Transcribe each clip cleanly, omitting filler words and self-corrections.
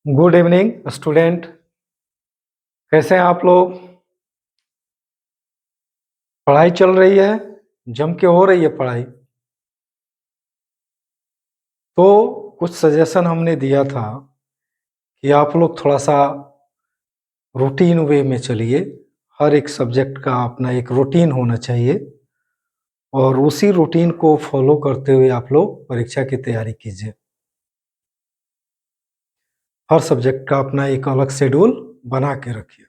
Good evening student. कैसे हैं आप लोग? पढ़ाई चल रही है? जम के हो रही है पढ़ाई? तो कुछ सजेशन हमने दिया था कि आप लोग थोड़ा सा रूटीन वे में चलिए। हर एक सब्जेक्ट का अपना एक रूटीन होना चाहिए और उसी रूटीन को फॉलो करते हुए आप लोग परीक्षा की तैयारी कीजिए। हर सब्जेक्ट का अपना एक अलग शेड्यूल बना के रखिए।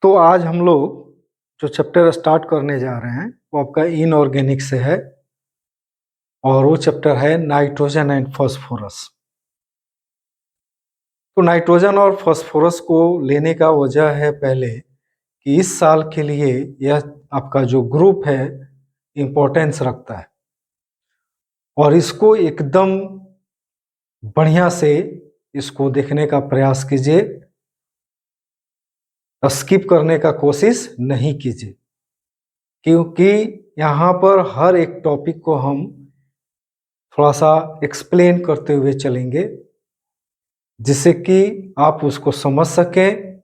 तो आज हम लोग जो चैप्टर स्टार्ट करने जा रहे हैं वो आपका इनऑर्गेनिक से है और वो चैप्टर है नाइट्रोजन एंड फास्फोरस। तो नाइट्रोजन और फास्फोरस को लेने का वजह है पहले कि इस साल के लिए यह आपका जो ग्रुप है इम्पोर्टेंस रखता है और इसको एकदम बढ़िया से इसको देखने का प्रयास कीजिए, स्किप करने का कोशिश नहीं कीजिए, क्योंकि यहाँ पर हर एक टॉपिक को हम थोड़ा सा एक्सप्लेन करते हुए चलेंगे जिससे कि आप उसको समझ सकें।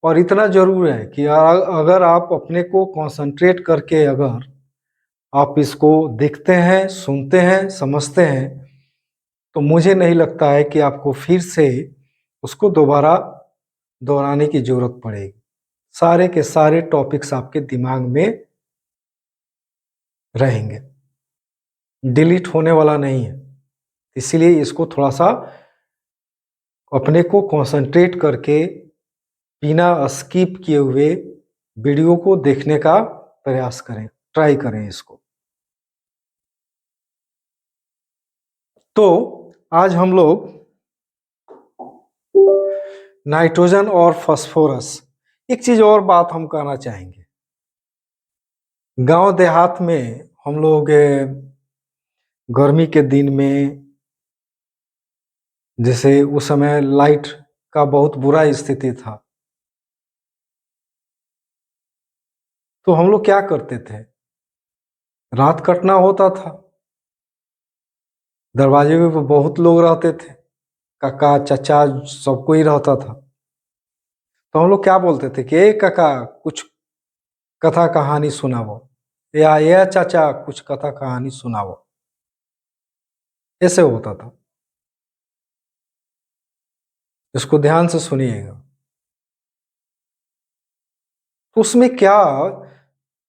और इतना जरूर है कि अगर आप अपने को कंसंट्रेट करके अगर आप इसको देखते हैं, सुनते हैं, समझते हैं, तो मुझे नहीं लगता है कि आपको फिर से उसको दोबारा दोहराने की जरूरत पड़ेगी। सारे के सारे टॉपिक्स आपके दिमाग में रहेंगे, डिलीट होने वाला नहीं है। इसीलिए इसको थोड़ा सा अपने को कंसंट्रेट करके बिना स्किप किए हुए वीडियो को देखने का प्रयास करें, ट्राई करें इसको। तो आज हम लोग नाइट्रोजन और फास्फोरस, एक चीज और बात हम कहना चाहेंगे। गांव देहात में हम लोग गर्मी के दिन में, जैसे उस समय लाइट का बहुत बुरा स्थिति था, तो हम लोग क्या करते थे, रात कटना होता था, दरवाजे पे बहुत लोग रहते थे, काका चाचा सब कोई रहता था। तो हम लोग क्या बोलते थे कि ए काका कुछ कथा कहानी सुनाओ, या ये चाचा कुछ कथा कहानी सुनाओ, ऐसे होता था। इसको ध्यान से सुनिएगा। तो उसमें क्या,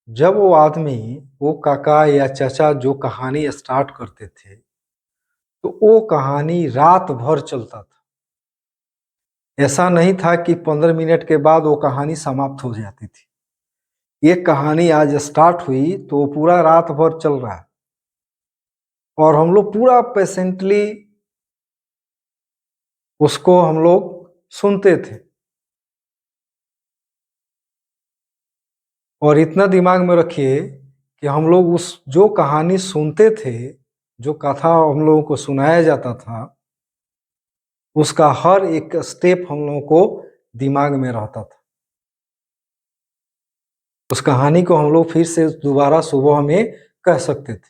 जब वो आदमी, वो काका या चाचा जो कहानी स्टार्ट करते थे, तो वो कहानी रात भर चलता था। ऐसा नहीं था कि 15 मिनट के बाद वो कहानी समाप्त हो जाती थी। ये कहानी आज स्टार्ट हुई तो वो पूरा रात भर चल रहा है और हम लोग पूरा पेशेंटली उसको हम लोग सुनते थे। और इतना दिमाग में रखिए कि हम लोग उस जो कहानी सुनते थे, जो कथा हम लोगों को सुनाया जाता था, उसका हर एक स्टेप हम लोगों को दिमाग में रहता था। उस कहानी को हम लोग फिर से दोबारा सुबह में कह सकते थे।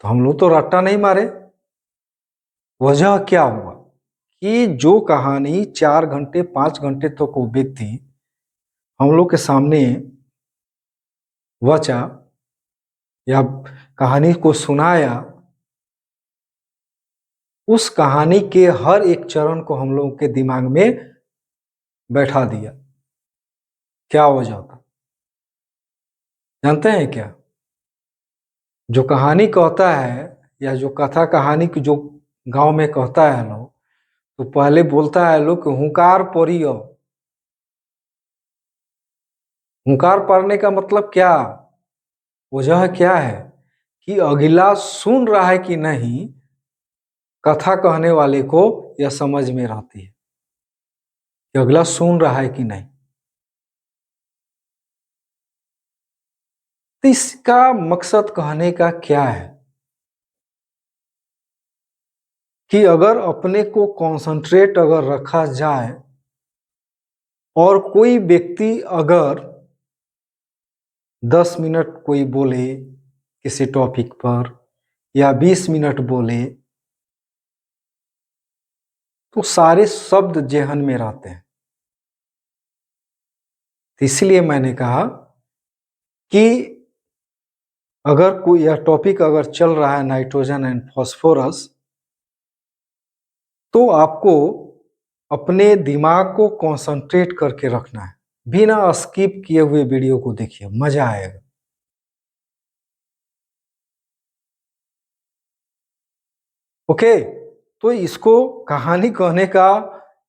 तो हम लोग तो रट्टा नहीं मारे। वजह क्या हुआ कि जो कहानी 4 घंटे 5 घंटे तक वो व्यक्ति हम लोग के सामने वचा या कहानी को सुनाया, उस कहानी के हर एक चरण को हम लोगों के दिमाग में बैठा दिया। क्या वजह था जानते हैं क्या? जो कहानी कहता है या जो कथा कहानी की जो गांव में कहता है लोग, तो पहले बोलता है लोग कि हुंकार पड़ियो। हुंकार पड़ने का मतलब क्या, वजह क्या है कि अगला सुन रहा है कि नहीं, कथा कहने वाले को यह समझ में रहती है कि अगला सुन रहा है कि नहीं। तो इसका मकसद कहने का क्या है कि अगर अपने को कंसंट्रेट अगर रखा जाए और कोई व्यक्ति अगर 10 मिनट कोई बोले किसी टॉपिक पर या 20 मिनट बोले तो सारे शब्द जेहन में रहते हैं। तो इसलिए मैंने कहा कि अगर कोई यह टॉपिक अगर चल रहा है नाइट्रोजन एंड फॉस्फोरस, तो आपको अपने दिमाग को कंसंट्रेट करके रखना है, बिना स्किप किए हुए वीडियो को देखिए, मजा आएगा। ओके, तो इसको कहानी कहने का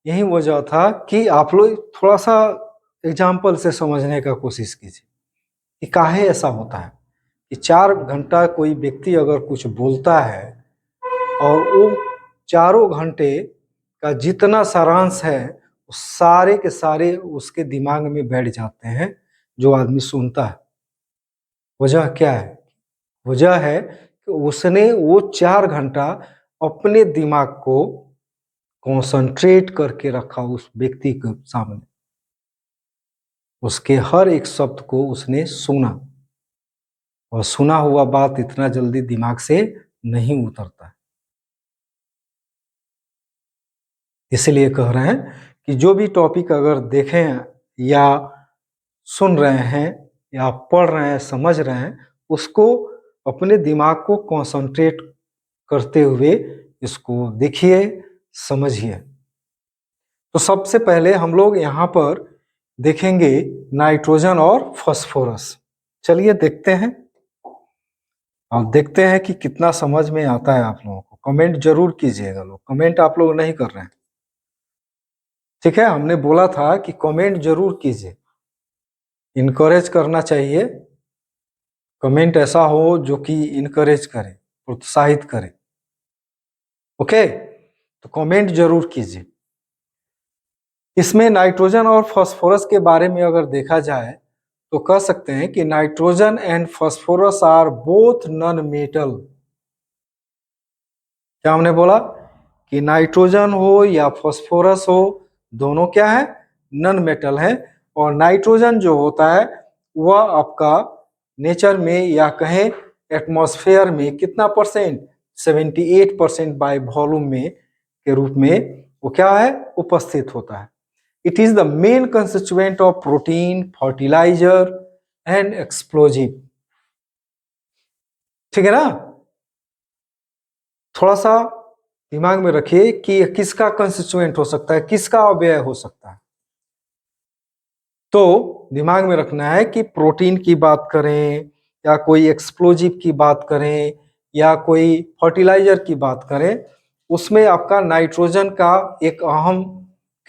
यही वजह था कि आप लोग थोड़ा सा एग्जाम्पल से समझने का कोशिश कीजिए कि काहे ऐसा होता है कि 4 घंटा कोई व्यक्ति अगर कुछ बोलता है और वो चारों घंटे का जितना सारांश है वो सारे के सारे उसके दिमाग में बैठ जाते हैं जो आदमी सुनता है। वजह क्या है? वजह है कि उसने वो 4 घंटा अपने दिमाग को कंसंट्रेट करके रखा उस व्यक्ति के सामने, उसके हर एक शब्द को उसने सुना, और सुना हुआ बात इतना जल्दी दिमाग से नहीं उतरता है। इसलिए कह रहे हैं कि जो भी टॉपिक अगर देखें या सुन रहे हैं या पढ़ रहे हैं, समझ रहे हैं, उसको अपने दिमाग को कंसंट्रेट करते हुए इसको देखिए, समझिए। तो सबसे पहले हम लोग यहाँ पर देखेंगे नाइट्रोजन और फास्फोरस। चलिए देखते हैं और देखते हैं कि कितना समझ में आता है आप लोगों को। कमेंट जरूर कीजिएगा लोग, कमेंट आप लोग नहीं कर रहे हैं, ठीक है? हमने बोला था कि कमेंट जरूर कीजिए, इनकरेज करना चाहिए। कमेंट ऐसा हो जो कि इनकरेज करे, प्रोत्साहित करे। ओके, तो कमेंट जरूर कीजिए। इसमें नाइट्रोजन और फास्फोरस के बारे में अगर देखा जाए तो कह सकते हैं कि nitrogen and phosphorus are both non metal. क्या हमने बोला कि नाइट्रोजन हो या फास्फोरस हो, दोनों क्या है? नॉन मेटल है। और नाइट्रोजन जो होता है वह आपका नेचर में या कहें एटमॉस्फेयर में कितना परसेंट? 78% बाय वॉल्यूम में के रूप में वो क्या है? उपस्थित होता है। It is the main constituent of protein, fertiliser and explosive. ठीक है ना? थोड़ा सा दिमाग में रखिए कि किसका कंस्टिट्यूएंट हो सकता है, किसका अवयय हो सकता है। तो दिमाग में रखना है कि प्रोटीन की बात करें या कोई एक्सप्लोजिव की बात करें या कोई फर्टिलाइजर की बात करें, उसमें आपका नाइट्रोजन का एक अहम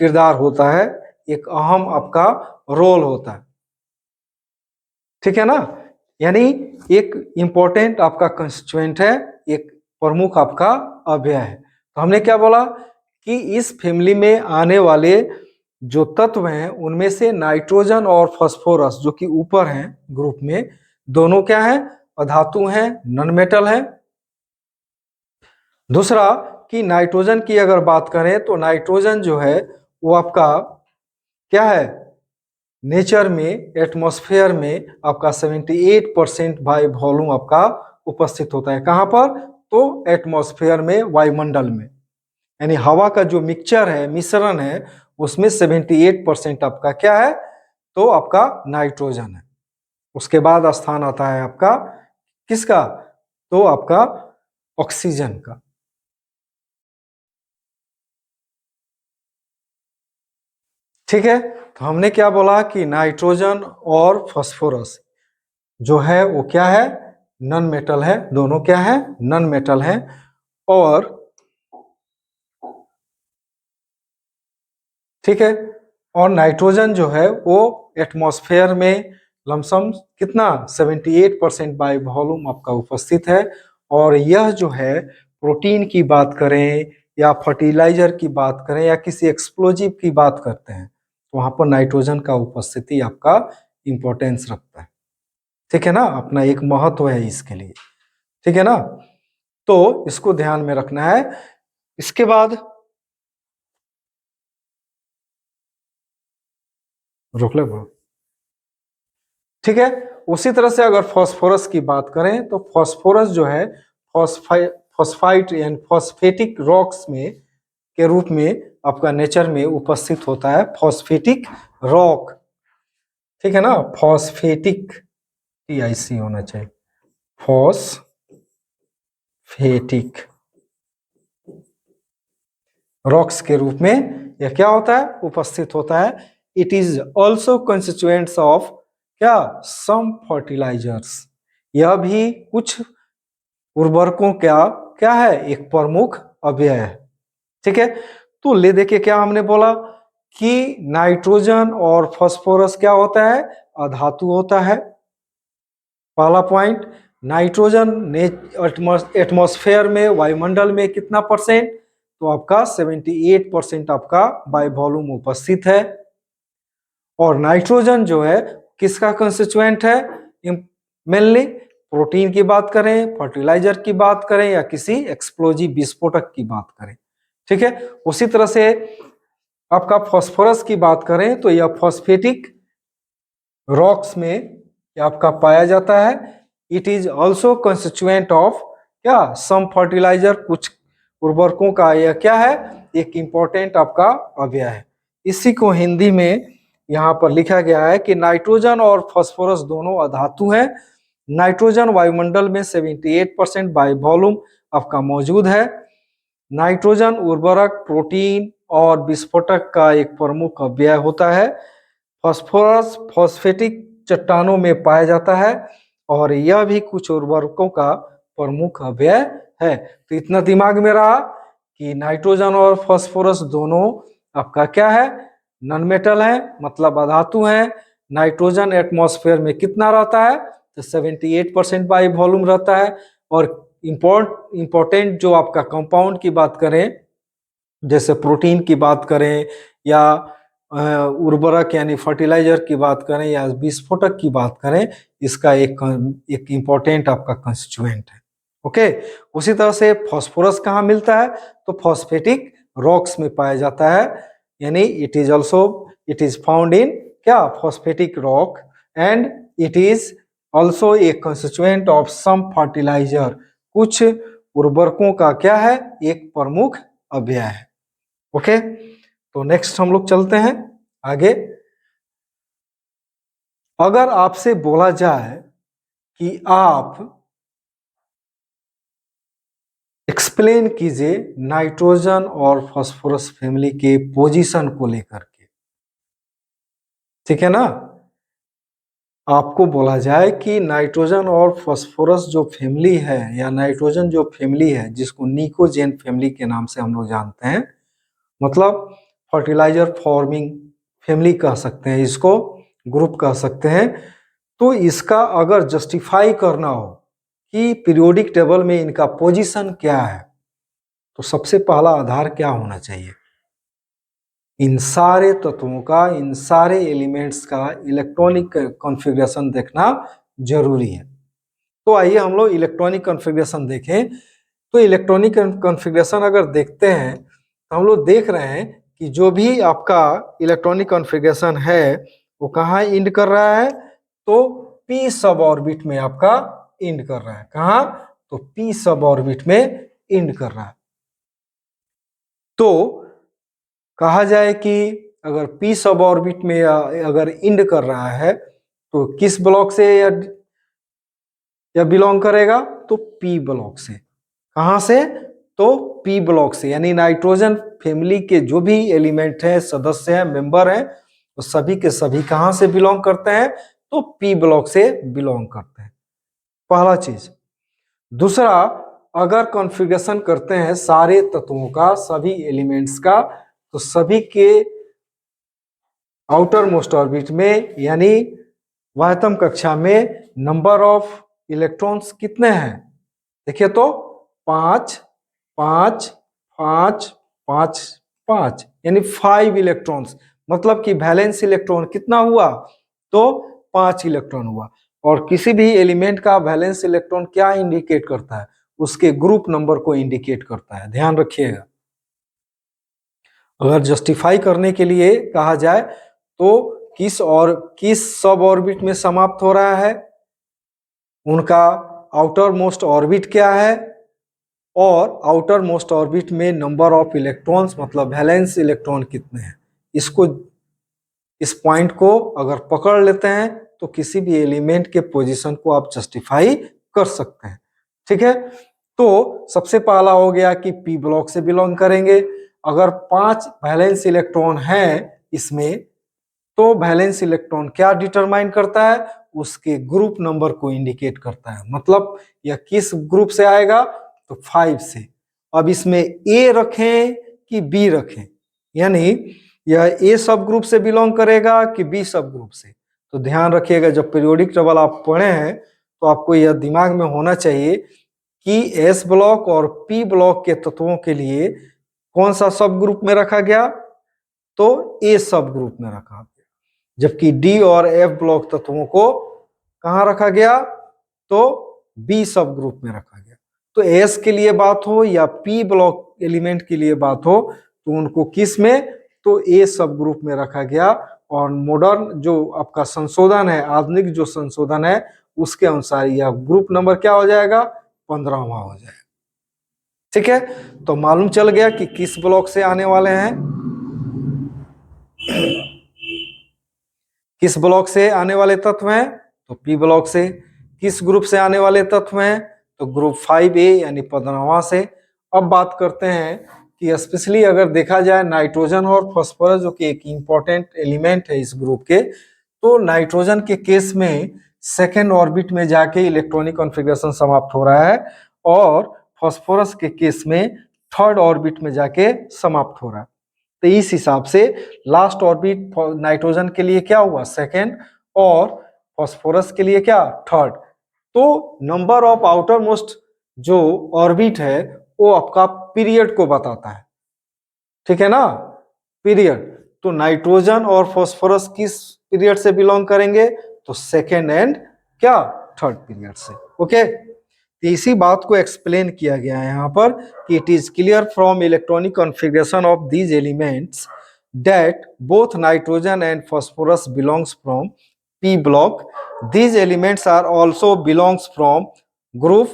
किरदार होता है, एक अहम आपका रोल होता है। ठीक है ना? यानी एक इंपॉर्टेंट आपका कंस्टिट्यूएंट है, एक प्रमुख आपका अवयव है। तो हमने क्या बोला कि इस फैमिली में आने वाले जो तत्व हैं उनमें से नाइट्रोजन और फास्फोरस जो कि ऊपर हैं ग्रुप में, दोनों क्या हैं? अधातु हैं, नॉन मेटल हैं। दूसरा कि नाइट्रोजन की अगर बात करें तो नाइट्रोजन जो है वो आपका क्या है? नेचर में, एटमॉस्फेयर में आपका 78% बाय वॉल्यूम आपका उपस्थित होता है। कहां पर? तो एटमॉस्फेयर में, वायुमंडल में। यानी हवा का जो मिक्सचर है, मिश्रण है, उसमें 78% आपका क्या है? तो आपका नाइट्रोजन है। उसके बाद स्थान आता है आपका किसका? तो आपका ऑक्सीजन का। ठीक है, तो हमने क्या बोला कि नाइट्रोजन और फास्फोरस जो है वो क्या है? नॉन मेटल है। दोनों क्या है? नॉन मेटल है। और ठीक है, और नाइट्रोजन जो है वो एटमॉस्फेयर में लमसम कितना? 78% बाय वॉल्यूम आपका उपस्थित है। और यह जो है प्रोटीन की बात करें या फर्टिलाइजर की बात करें या किसी एक्सप्लोजिव की बात करते हैं तो वहां पर नाइट्रोजन का उपस्थिति आपका इंपॉर्टेंस रखता है। ठीक है ना? अपना एक महत्व है इसके लिए। ठीक है ना? तो इसको ध्यान में रखना है। इसके बाद रोक ले ब्रो। ठीक है, उसी तरह से अगर फॉस्फोरस की बात करें तो फॉस्फोरस जो है फॉस्फाइट एंड फॉस्फेटिक रॉक्स में के रूप में आपका नेचर में उपस्थित होता है, फॉस्फेटिक रॉक, ठीक है ना, फॉस्फेटिक TIC होना चाहिए, फॉस्फेटिक रॉक्स के रूप में यह क्या होता है, उपस्थित होता है। It is also constituents of क्या, सम फर्टिलाइजर्स, यह भी कुछ उर्वरकों का क्या है, एक प्रमुख अवयव है, ठीक है। तो ले देखिए क्या हमने बोला कि नाइट्रोजन और फास्फोरस क्या होता है, अधातु होता है। पहला पॉइंट, नाइट्रोजन एटमॉस्फेयर में, वायुमंडल में कितना परसेंट, तो आपका 78% आपका बाय वॉल्यूम उपस्थित है। और नाइट्रोजन जो है किसका कंस्टिट्यूएंट है, मेनली प्रोटीन की बात करें, फर्टिलाइजर की बात करें या किसी एक्सप्लोजिव विस्फोटक की बात करें, ठीक है। उसी तरह से आपका फास्फोरस की बात करें तो यह फॉस्फेटिक रॉक्स में आपका पाया जाता है। It is also constituent of क्या, सम फर्टिलाइजर, कुछ उर्वरकों का यह क्या है, एक इंपॉर्टेंट आपका अवयव है। इसी को हिंदी में यहाँ पर लिखा गया है कि नाइट्रोजन और फास्फोरस दोनों अधातु हैं। नाइट्रोजन वायुमंडल में 78% बाय वॉल्यूम आपका मौजूद है। नाइट्रोजन उर्वरक, प्रोटीन और विस्फोटक का एक प्रमुख अवयव होता है। फास्फोरस फॉस्फेटिक चट्टानों में पाया जाता है और यह भी कुछ उर्वरकों का प्रमुख अवयव है। तो इतना दिमाग में रहा कि नाइट्रोजन और फास्फोरस दोनों आपका क्या है, नॉन मेटल है, मतलब अधातु है। नाइट्रोजन एटमॉस्फेयर में कितना रहता है, तो 78% बाय वॉल्यूम रहता है। और इंपॉर्टेंट जो आपका कंपाउंड की बात करें, जैसे प्रोटीन की बात करें या उर्वरक यानी फर्टिलाइजर की बात करें या विस्फोटक की बात करें, इसका एक इंपॉर्टेंट आपका कंस्टिट्यूएंट है, ओके। उसी तरह से फास्फोरस कहाँ मिलता है, तो फॉस्फेटिक रॉक्स में पाया जाता है, यानी इट इज फाउंड इन क्या, phosphatic rock, and it is also a constituent of some fertiliser, कुछ उर्वरकों का क्या है, एक प्रमुख अवयव है, ओके। तो नेक्स्ट हम लोग चलते हैं आगे। अगर आपसे बोला जाए कि आप एक्सप्लेन कीजिए नाइट्रोजन और फास्फोरस फैमिली के पोजीशन को लेकर के, ठीक है ना। आपको बोला जाए कि नाइट्रोजन और फास्फोरस जो फैमिली है या नाइट्रोजन जो फैमिली है, जिसको निकोजेन फैमिली के नाम से हम लोग जानते हैं, मतलब फर्टिलाइजर फॉर्मिंग फैमिली कह सकते हैं इसको, ग्रुप कह सकते हैं। तो इसका अगर जस्टिफाई करना हो कि पीरियोडिक टेबल में इनका पोजीशन क्या है, तो सबसे पहला आधार क्या होना चाहिए, इन सारे तत्वों का, इन सारे एलिमेंट्स का इलेक्ट्रॉनिक कॉन्फ़िगरेशन देखना जरूरी है। तो आइए हम लोग इलेक्ट्रॉनिक कॉन्फ़िगरेशन देखें। तो इलेक्ट्रॉनिक कॉन्फ़िगरेशन अगर देखते हैं तो हम लोग देख रहे हैं कि जो भी आपका इलेक्ट्रॉनिक कॉन्फ़िगरेशन है वो कहाँ इंड कर रहा है, तो p सब ऑर्बिट में आपका इंड कर रहा है। कहाँ, तो p सब ऑर्बिट में इंड कर रहा है। तो कहा जाए कि अगर p सब ऑर्बिट में अगर इंड कर रहा है तो किस ब्लॉक से या बिलोंग करेगा, तो p ब्लॉक से। कहां से, तो p ब्लॉक से, यानी नाइट्रोजन फैमिली के जो भी एलिमेंट हैं, सदस्य हैं, मेंबर हैं, वो सभी के सभी कहां से बिलोंग करते हैं, तो p ब्लॉक से बिलोंग करते हैं, पहला चीज। दूसरा, अगर कॉन्फ़िगरेशन करते हैं सारे तत्वों का, सभी एलिमेंट्स का, तो सभी के आउटर मोस्ट ऑर्बिट में यानी वाह्यतम कक्षा में नंबर ऑफ इलेक्ट्रॉन्स कितने हैं, देखिए तो 5 5 5 5 5, यानी 5 इलेक्ट्रॉन्स, मतलब कि वैलेंस इलेक्ट्रॉन कितना हुआ, तो 5 इलेक्ट्रॉन हुआ। और किसी भी एलिमेंट का वैलेंस इलेक्ट्रॉन क्या इंडिकेट करता है, उसके ग्रुप नंबर को इंडिकेट करता है, ध्यान रखिएगा। अगर जस्टिफाई करने के लिए कहा जाए तो किस सब ऑर्बिट में समाप्त हो रहा है, उनका आउटर मोस्ट ऑर्बिट क्या है, और आउटर मोस्ट ऑर्बिट में नंबर ऑफ इलेक्ट्रॉन्स मतलब वैलेंस इलेक्ट्रॉन कितने हैं। इसको, इस पॉइंट को अगर पकड़ लेते हैं तो किसी भी एलिमेंट के पोजीशन को आप जस्टिफाई कर सकते हैं। ठीक है, तो सबसे पहला हो गया कि पी ब्लॉक से बिलोंग करेंगे। अगर 5 वैलेंस इलेक्ट्रॉन हैं इसमें, तो वैलेंस इलेक्ट्रॉन क्या डिटरमाइन करता है, उसके ग्रुप नंबर को इंडिकेट करता है। मतलब यह किस ग्रुप से आएगा, तो 5 से। अब इसमें ए रखें कि बी रखें, यानी यह ए सब ग्रुप से बिलोंग करेगा कि बी सब ग्रुप से। तो ध्यान रखिएगा, जब पीरियोडिक टेबल आप पढ़े हैं तो आपको यह दिमाग में होना चाहिए कि एस ब्लॉक और पी ब्लॉक के तत्वों के लिए कौन सा सब ग्रुप में रखा गया, तो ए सब ग्रुप में रखा गया। जबकि डी और एफ ब्लॉक तत्वों को कहां रखा गया, तो बी सब ग्रुप में रखा गया। तो एस के लिए बात हो या पी ब्लॉक एलिमेंट के लिए बात हो, तो उनको किस में, तो ए सब ग्रुप में रखा गया। और मॉडर्न जो आपका संशोधन है, आधुनिक जो संशोधन है, उसके अनुसार यह ग्रुप नंबर क्या हो जाएगा, 15वां हो जाएगा। ठीक है, तो मालूम चल गया कि किस ब्लॉक से आने वाले हैं, किस ब्लॉक से आने वाले तत्व हैं, तो पी ब्लॉक से। किस ग्रुप से आने वाले तत्व हैं, तो ग्रुप 5A यानी 15वां से। अब बात करते हैं कि स्पेशली अगर देखा जाए नाइट्रोजन और फास्फोरस, जो कि एक इंपॉर्टेंट एलिमेंट है इस ग्रुप के, तो नाइट्रोजन के केस में सेकेंड ऑर्बिट में जाके इलेक्ट्रॉनिक कॉन्फ़िगरेशन समाप्त हो रहा है, और फास्फोरस के केस में थर्ड ऑर्बिट में जाके समाप्त हो रहा है। तो इस हिसाब से लास्ट ऑर्बिट नाइट्रोजन के लिए क्या हुआ, सेकेंड, और फास्फोरस के लिए क्या, थर्ड। तो नंबर ऑफ आउटर मोस्ट जो ऑर्बिट है वो आपका पीरियड को बताता है। ठीक है ना, पीरियड। तो नाइट्रोजन और फास्फोरस किस पीरियड से बिलोंग करेंगे, तो सेकेंड एंड क्या, थर्ड पीरियड से। ओके, तो इसी बात को एक्सप्लेन किया गया है यहाँ पर कि it is clear from electronic configuration of these elements that both nitrogen and phosphorus belongs from P block. These elements are also belongs from group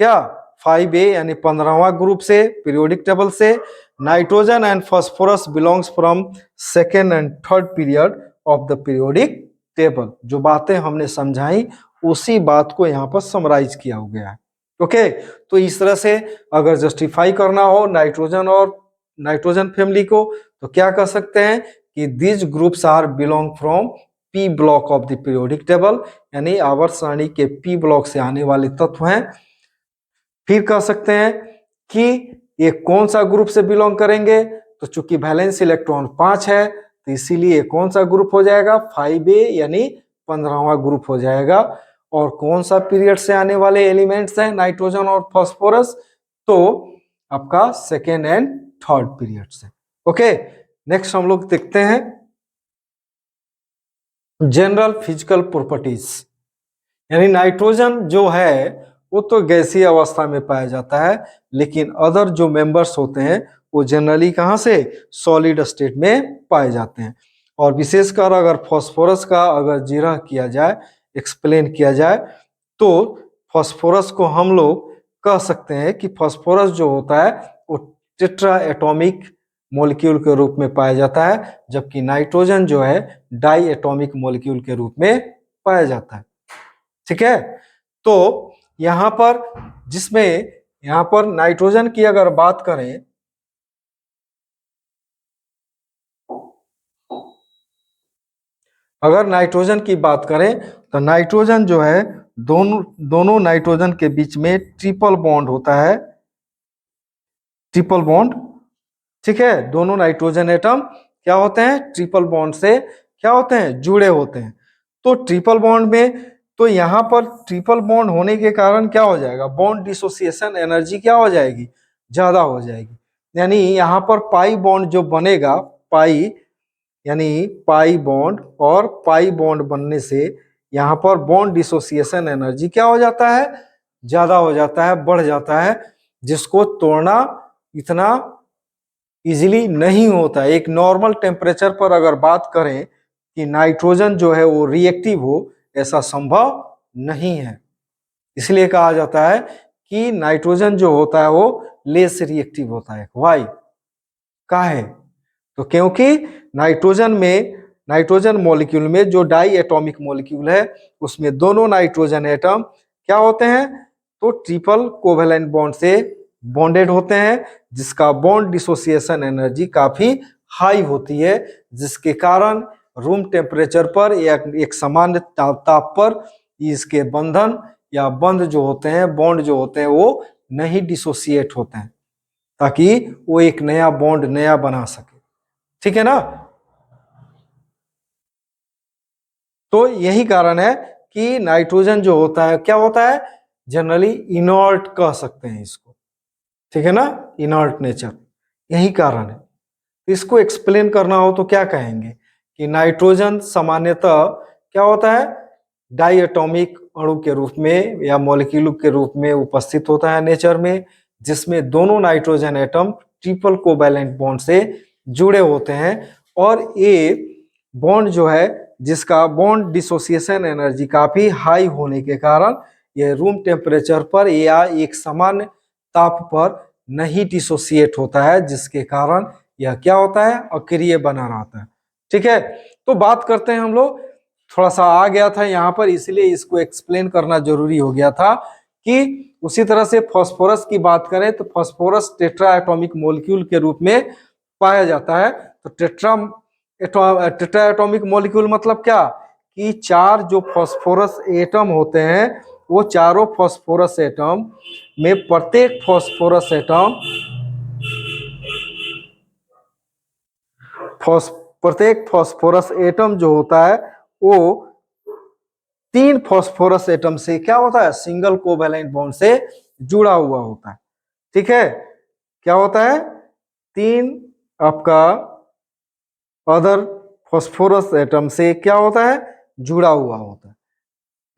क्या, 5A यानी 15वां ग्रुप से पीरियोडिक टेबल से। Nitrogen and phosphorus belongs from second and third period of the periodic table. जो बातें हमने समझाई उसी बात को यहाँ पर समराइज किया हो गया है। ओके, तो इस तरह से अगर जस्टिफाई करना हो नाइट्रोजन और नाइट्रोजन फैमिली को, तो क्या कह सकते हैं कि this groups are belong from P block of the periodic table, यानी आवर्त सारणी के पी ब्लॉक से आने वाले तत्व हैं। फिर कह सकते हैं कि ये कौन सा ग्रुप से बिलोंग करेंगे, तो चूंकि वैलेंस इलेक्ट्रॉन 5 है, तो इसीलिए कौन सा ग्रुप हो जाएगा, 5A यानी 15वां ग्रुप हो जाएगा। और कौन सा पीरियड से आने वाले एलिमेंट्स हैं नाइट्रोजन और फास्फोरस, तो आपका सेकेंड एंड थर्ड पीरियड से। ओके, नेक्स्ट हम लोग देखते हैं जनरल फिजिकल प्रॉपर्टीज। यानी नाइट्रोजन जो है वो तो गैसीय अवस्था में पाया जाता है, लेकिन अदर जो मेंबर्स होते हैं वो जनरली कहाँ से, सॉलिड स्टेट में पाए जाते हैं। और विशेषकर अगर फास्फोरस का अगर जिरह किया जाए, एक्सप्लेन किया जाए, तो फास्फोरस को हम लोग कह सकते हैं कि फास्फोरस जो होता है वो टेट्रा एटॉमिक मॉलिक्यूल के रूप में पाया जाता है, जबकि नाइट्रोजन जो है डाई एटॉमिक मॉलिक्यूल के रूप में पाया जाता है। ठीक है, तो यहां पर जिसमें यहां पर नाइट्रोजन की अगर बात करें, अगर नाइट्रोजन की बात करें तो नाइट्रोजन जो है दोनों नाइट्रोजन के बीच में ट्रिपल बॉन्ड होता है, ट्रिपल बॉन्ड। ठीक है, दोनों नाइट्रोजन एटम क्या होते हैं, ट्रिपल बॉन्ड से क्या होते हैं, जुड़े होते हैं। तो ट्रिपल बॉन्ड में, तो यहाँ पर ट्रिपल बॉन्ड होने के कारण क्या हो जाएगा, बॉन्ड डिसोसिएशन एनर्जी क्या हो जाएगी, ज्यादा हो जाएगी। यानी यहाँ पर पाई बॉन्ड जो बनेगा, पाई यानी पाई बॉन्ड, और पाई बॉन्ड बनने से यहाँ पर बॉन्ड डिसोसिएशन एनर्जी क्या हो जाता है, ज्यादा हो जाता है, बढ़ जाता है, जिसको तोड़ना इतना इजीली नहीं होता है। एक नॉर्मल टेम्परेचर पर अगर बात करें कि नाइट्रोजन जो है वो रिएक्टिव हो, ऐसा संभव नहीं है। इसलिए कहा जाता है कि नाइट्रोजन जो होता है वो लेस रिएक्टिव होता है। वाई काहे? तो क्योंकि नाइट्रोजन मॉलिक्यूल में जो डाई एटॉमिक मॉलिक्यूल है उसमें दोनों नाइट्रोजन एटम क्या होते हैं, तो ट्रिपल कोवेलेंट बॉन्ड से बॉन्डेड होते हैं, जिसका बॉन्ड डिसोसिएशन एनर्जी काफी हाई होती है, जिसके कारण रूम टेम्परेचर पर या एक सामान्य ताप पर इसके बंधन या बंध जो होते हैं, बॉन्ड जो होते हैं वो नहीं डिसोसिएट होते हैं, ताकि वो एक नया बॉन्ड नया बना सके। ठीक है ना? तो यही कारण है कि नाइट्रोजन जो होता है क्या होता है, जनरली इनर्ट कह सकते हैं इसको। ठीक है ना? इनर्ट नेचर, यही कारण है। इसको एक्सप्लेन करना हो तो क्या कहेंगे कि नाइट्रोजन सामान्यतः क्या होता है, डाइएटॉमिक अणु के रूप में या मॉलिक्यूल के रूप में उपस्थित होता है नेचर में, जिसमें दोनों nitrogen atom triple covalent bond से जुड़े होते हैं, और ये बॉन्ड जो है जिसका बॉन्ड डिसोसिएशन एनर्जी काफी हाई होने के कारण यह रूम टेम्परेचर पर या एक सामान्य ताप पर नहीं डिसोसिएट होता है, जिसके कारण यह क्या होता है, अक्रिय बना रहता है। ठीक है, तो बात करते हैं हम लोग, थोड़ा सा आ गया था यहाँ पर इसलिए इसको एक्सप्लेन करना जरूरी हो गया था कि उसी तरह से फास्फोरस की बात करें तो फास्फोरस टेट्रा एटॉमिक मॉलिक्यूल के रूप में पाया जाता है। तो टेट्रा एटॉमिक मॉलिक्यूल मतलब क्या, कि 4 जो फास्फोरस एटम होते हैं वो चारों फास्फोरस एटम में प्रत्येक फास्फोरस एटम जो होता है वो 3 फास्फोरस एटम से क्या होता है, सिंगल कोवैलेंट बॉन्ड से जुड़ा हुआ होता है। ठीक है, क्या होता है, 3 आपका अदर फास्फोरस एटम से क्या होता है, जुड़ा हुआ होता है,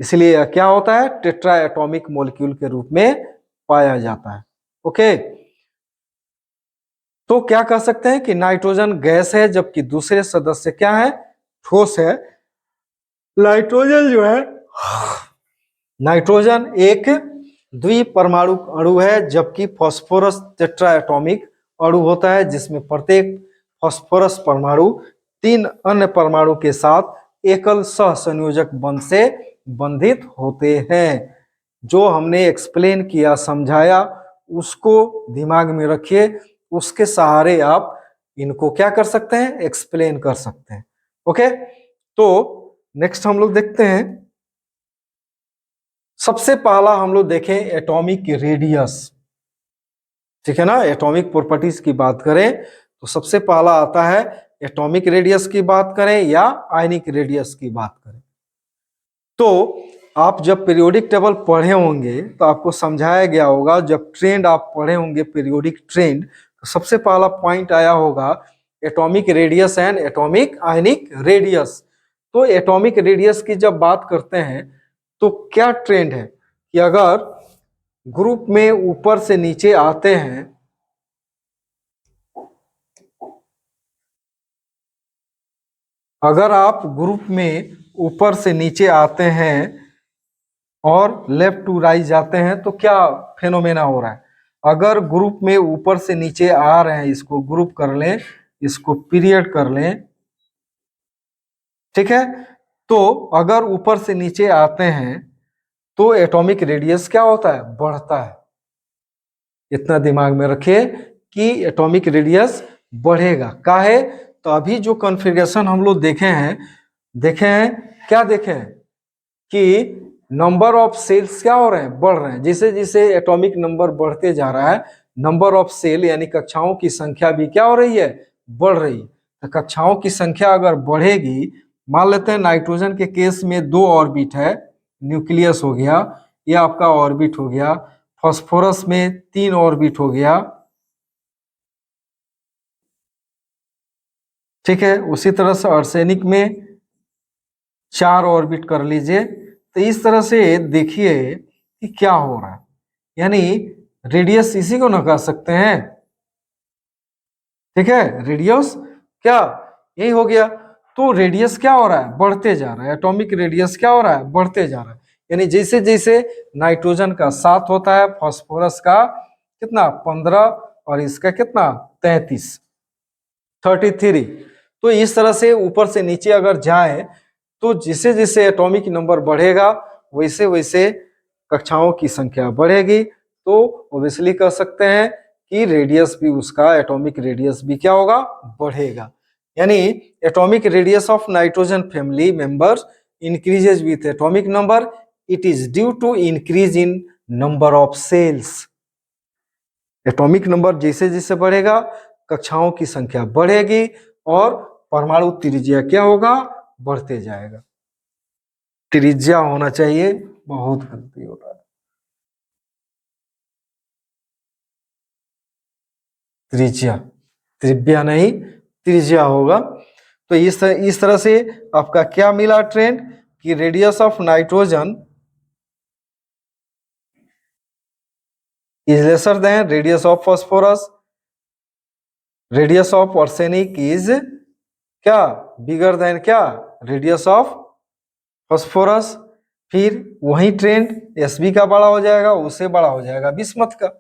इसलिए क्या होता है, टेट्रा एटॉमिक मॉलिक्यूल के रूप में पाया जाता है। ओके, तो क्या कह सकते हैं कि नाइट्रोजन गैस है जबकि दूसरे सदस्य क्या है, ठोस है। नाइट्रोजन जो है, नाइट्रोजन एक द्विपरमाणु अणु है, जबकि फास्फोरस टेट्रा एटॉमिक अणु होता है, जिसमें प्रत्येक फास्फोरस परमाणु 3 अन्य परमाणु के साथ एकल सहसंयोजक बंध से बंधित होते हैं। जो हमने एक्सप्लेन किया, समझाया, उसको दिमाग में रखिए, उसके सहारे आप इनको क्या कर सकते हैं, एक्सप्लेन कर सकते हैं। ओके, तो नेक्स्ट हम लोग देखते हैं, सबसे पहला हम लोग देखें एटॉमिक रेडियस। ठीक है ना, एटॉमिक प्रॉपर्टीज की बात करें तो सबसे पहला आता है एटॉमिक रेडियस की बात करें या आयनिक रेडियस की बात करें। तो आप जब पीरियोडिक टेबल पढ़े होंगे तो आपको समझाया गया होगा, जब ट्रेंड आप पढ़े होंगे पीरियोडिक ट्रेंड, तो सबसे पहला पॉइंट आया होगा atomic radius and atomic ionic radius. तो एटॉमिक रेडियस की जब बात करते हैं तो क्या ट्रेंड है कि अगर ग्रुप में ऊपर से नीचे आते हैं, अगर आप ग्रुप में ऊपर से नीचे आते हैं और लेफ्ट टू राइट जाते हैं तो क्या फेनोमेना हो रहा है। अगर ग्रुप में ऊपर से नीचे आ रहे हैं, इसको ग्रुप कर लें, इसको पीरियड कर लें। ठीक है, तो अगर ऊपर से नीचे आते हैं तो एटॉमिक रेडियस क्या होता है, बढ़ता है। इतना दिमाग में रखिए कि एटॉमिक रेडियस बढ़ेगा। काहे, तो अभी जो कॉन्फ़िगरेशन हम लोग देखे हैं, क्या देखे हैं कि नंबर ऑफ सेल्स क्या हो रहे हैं, बढ़ रहे हैं। जैसे जैसे एटॉमिक नंबर बढ़ते जा रहा है, नंबर ऑफ सेल यानी कक्षाओं की संख्या भी क्या हो रही है, बढ़ रही है। तो कक्षाओं की संख्या अगर बढ़ेगी, मान लेते हैं नाइट्रोजन के केस में 2 ऑर्बिट है, न्यूक्लियस हो गया, यह आपका ऑर्बिट हो गया। फास्फोरस में 3 ऑर्बिट हो गया। ठीक है, उसी तरह से आर्सेनिक में 4 ऑर्बिट कर लीजिए। तो इस तरह से देखिए कि क्या हो रहा है, यानी रेडियस इसी को ना कह सकते हैं। ठीक है, रेडियस क्या, यही हो गया। तो रेडियस क्या हो रहा है, बढ़ते जा रहा है। एटॉमिक रेडियस क्या हो रहा है, बढ़ते जा रहा है। यानी जैसे जैसे नाइट्रोजन का 7 होता है, फास्फोरस का कितना 15 और इसका कितना 33। तो इस तरह से ऊपर से नीचे अगर जाए तो जैसे जैसे एटॉमिक नंबर बढ़ेगा वैसे वैसे कक्षाओं की संख्या बढ़ेगी। तो ऑब्वियसली कह सकते हैं कि रेडियस भी उसका एटॉमिक रेडियस भी क्या होगा बढ़ेगा। यानी atomic radius of nitrogen family members increases with atomic number, it is due to increase in number of shells. Atomic number जैसे जैसे बढ़ेगा कक्षाओं की संख्या बढ़ेगी और परमाणु त्रिज्या क्या होगा बढ़ते जाएगा। त्रिज्या होना चाहिए, बहुत गलती हो रहा है, त्रिज्या, त्रिज्या नहीं त्रिज्या होगा। तो इस तरह से आपका क्या मिला ट्रेंड कि radius of nitrogen is lesser then radius of phosphorus, radius of arsenic is क्या बिगर देन क्या रेडियस ऑफ फास्फोरस। फिर वही ट्रेंड एसबी का बड़ा हो जाएगा, उससे बड़ा हो जाएगा बिस्मथ का।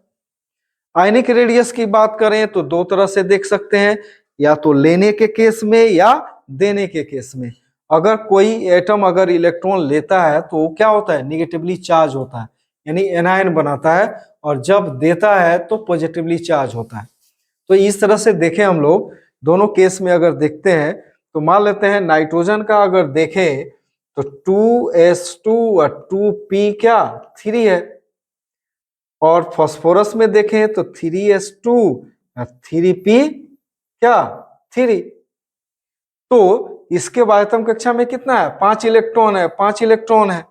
आयनिक रेडियस की बात करें तो दो तरह से देख सकते हैं, या तो लेने के केस में या देने के केस में। अगर कोई एटम अगर इलेक्ट्रॉन लेता है तो वो क्या होता है निगेटिवली चार्ज होता है, यानी एनायन बनाता है, और जब देता है तो पॉजिटिवली चार्ज होता है। तो इस तरह से देखें हम लोग दोनों केस में अगर देखते हैं तो मान लेते हैं नाइट्रोजन का अगर देखें तो 2s2 और 2p क्या 3 है, और फास्फोरस में देखें तो 3s2 और 3p क्या 3। तो इसके वायतम कक्षा में कितना है 5 इलेक्ट्रॉन है, 5 इलेक्ट्रॉन है।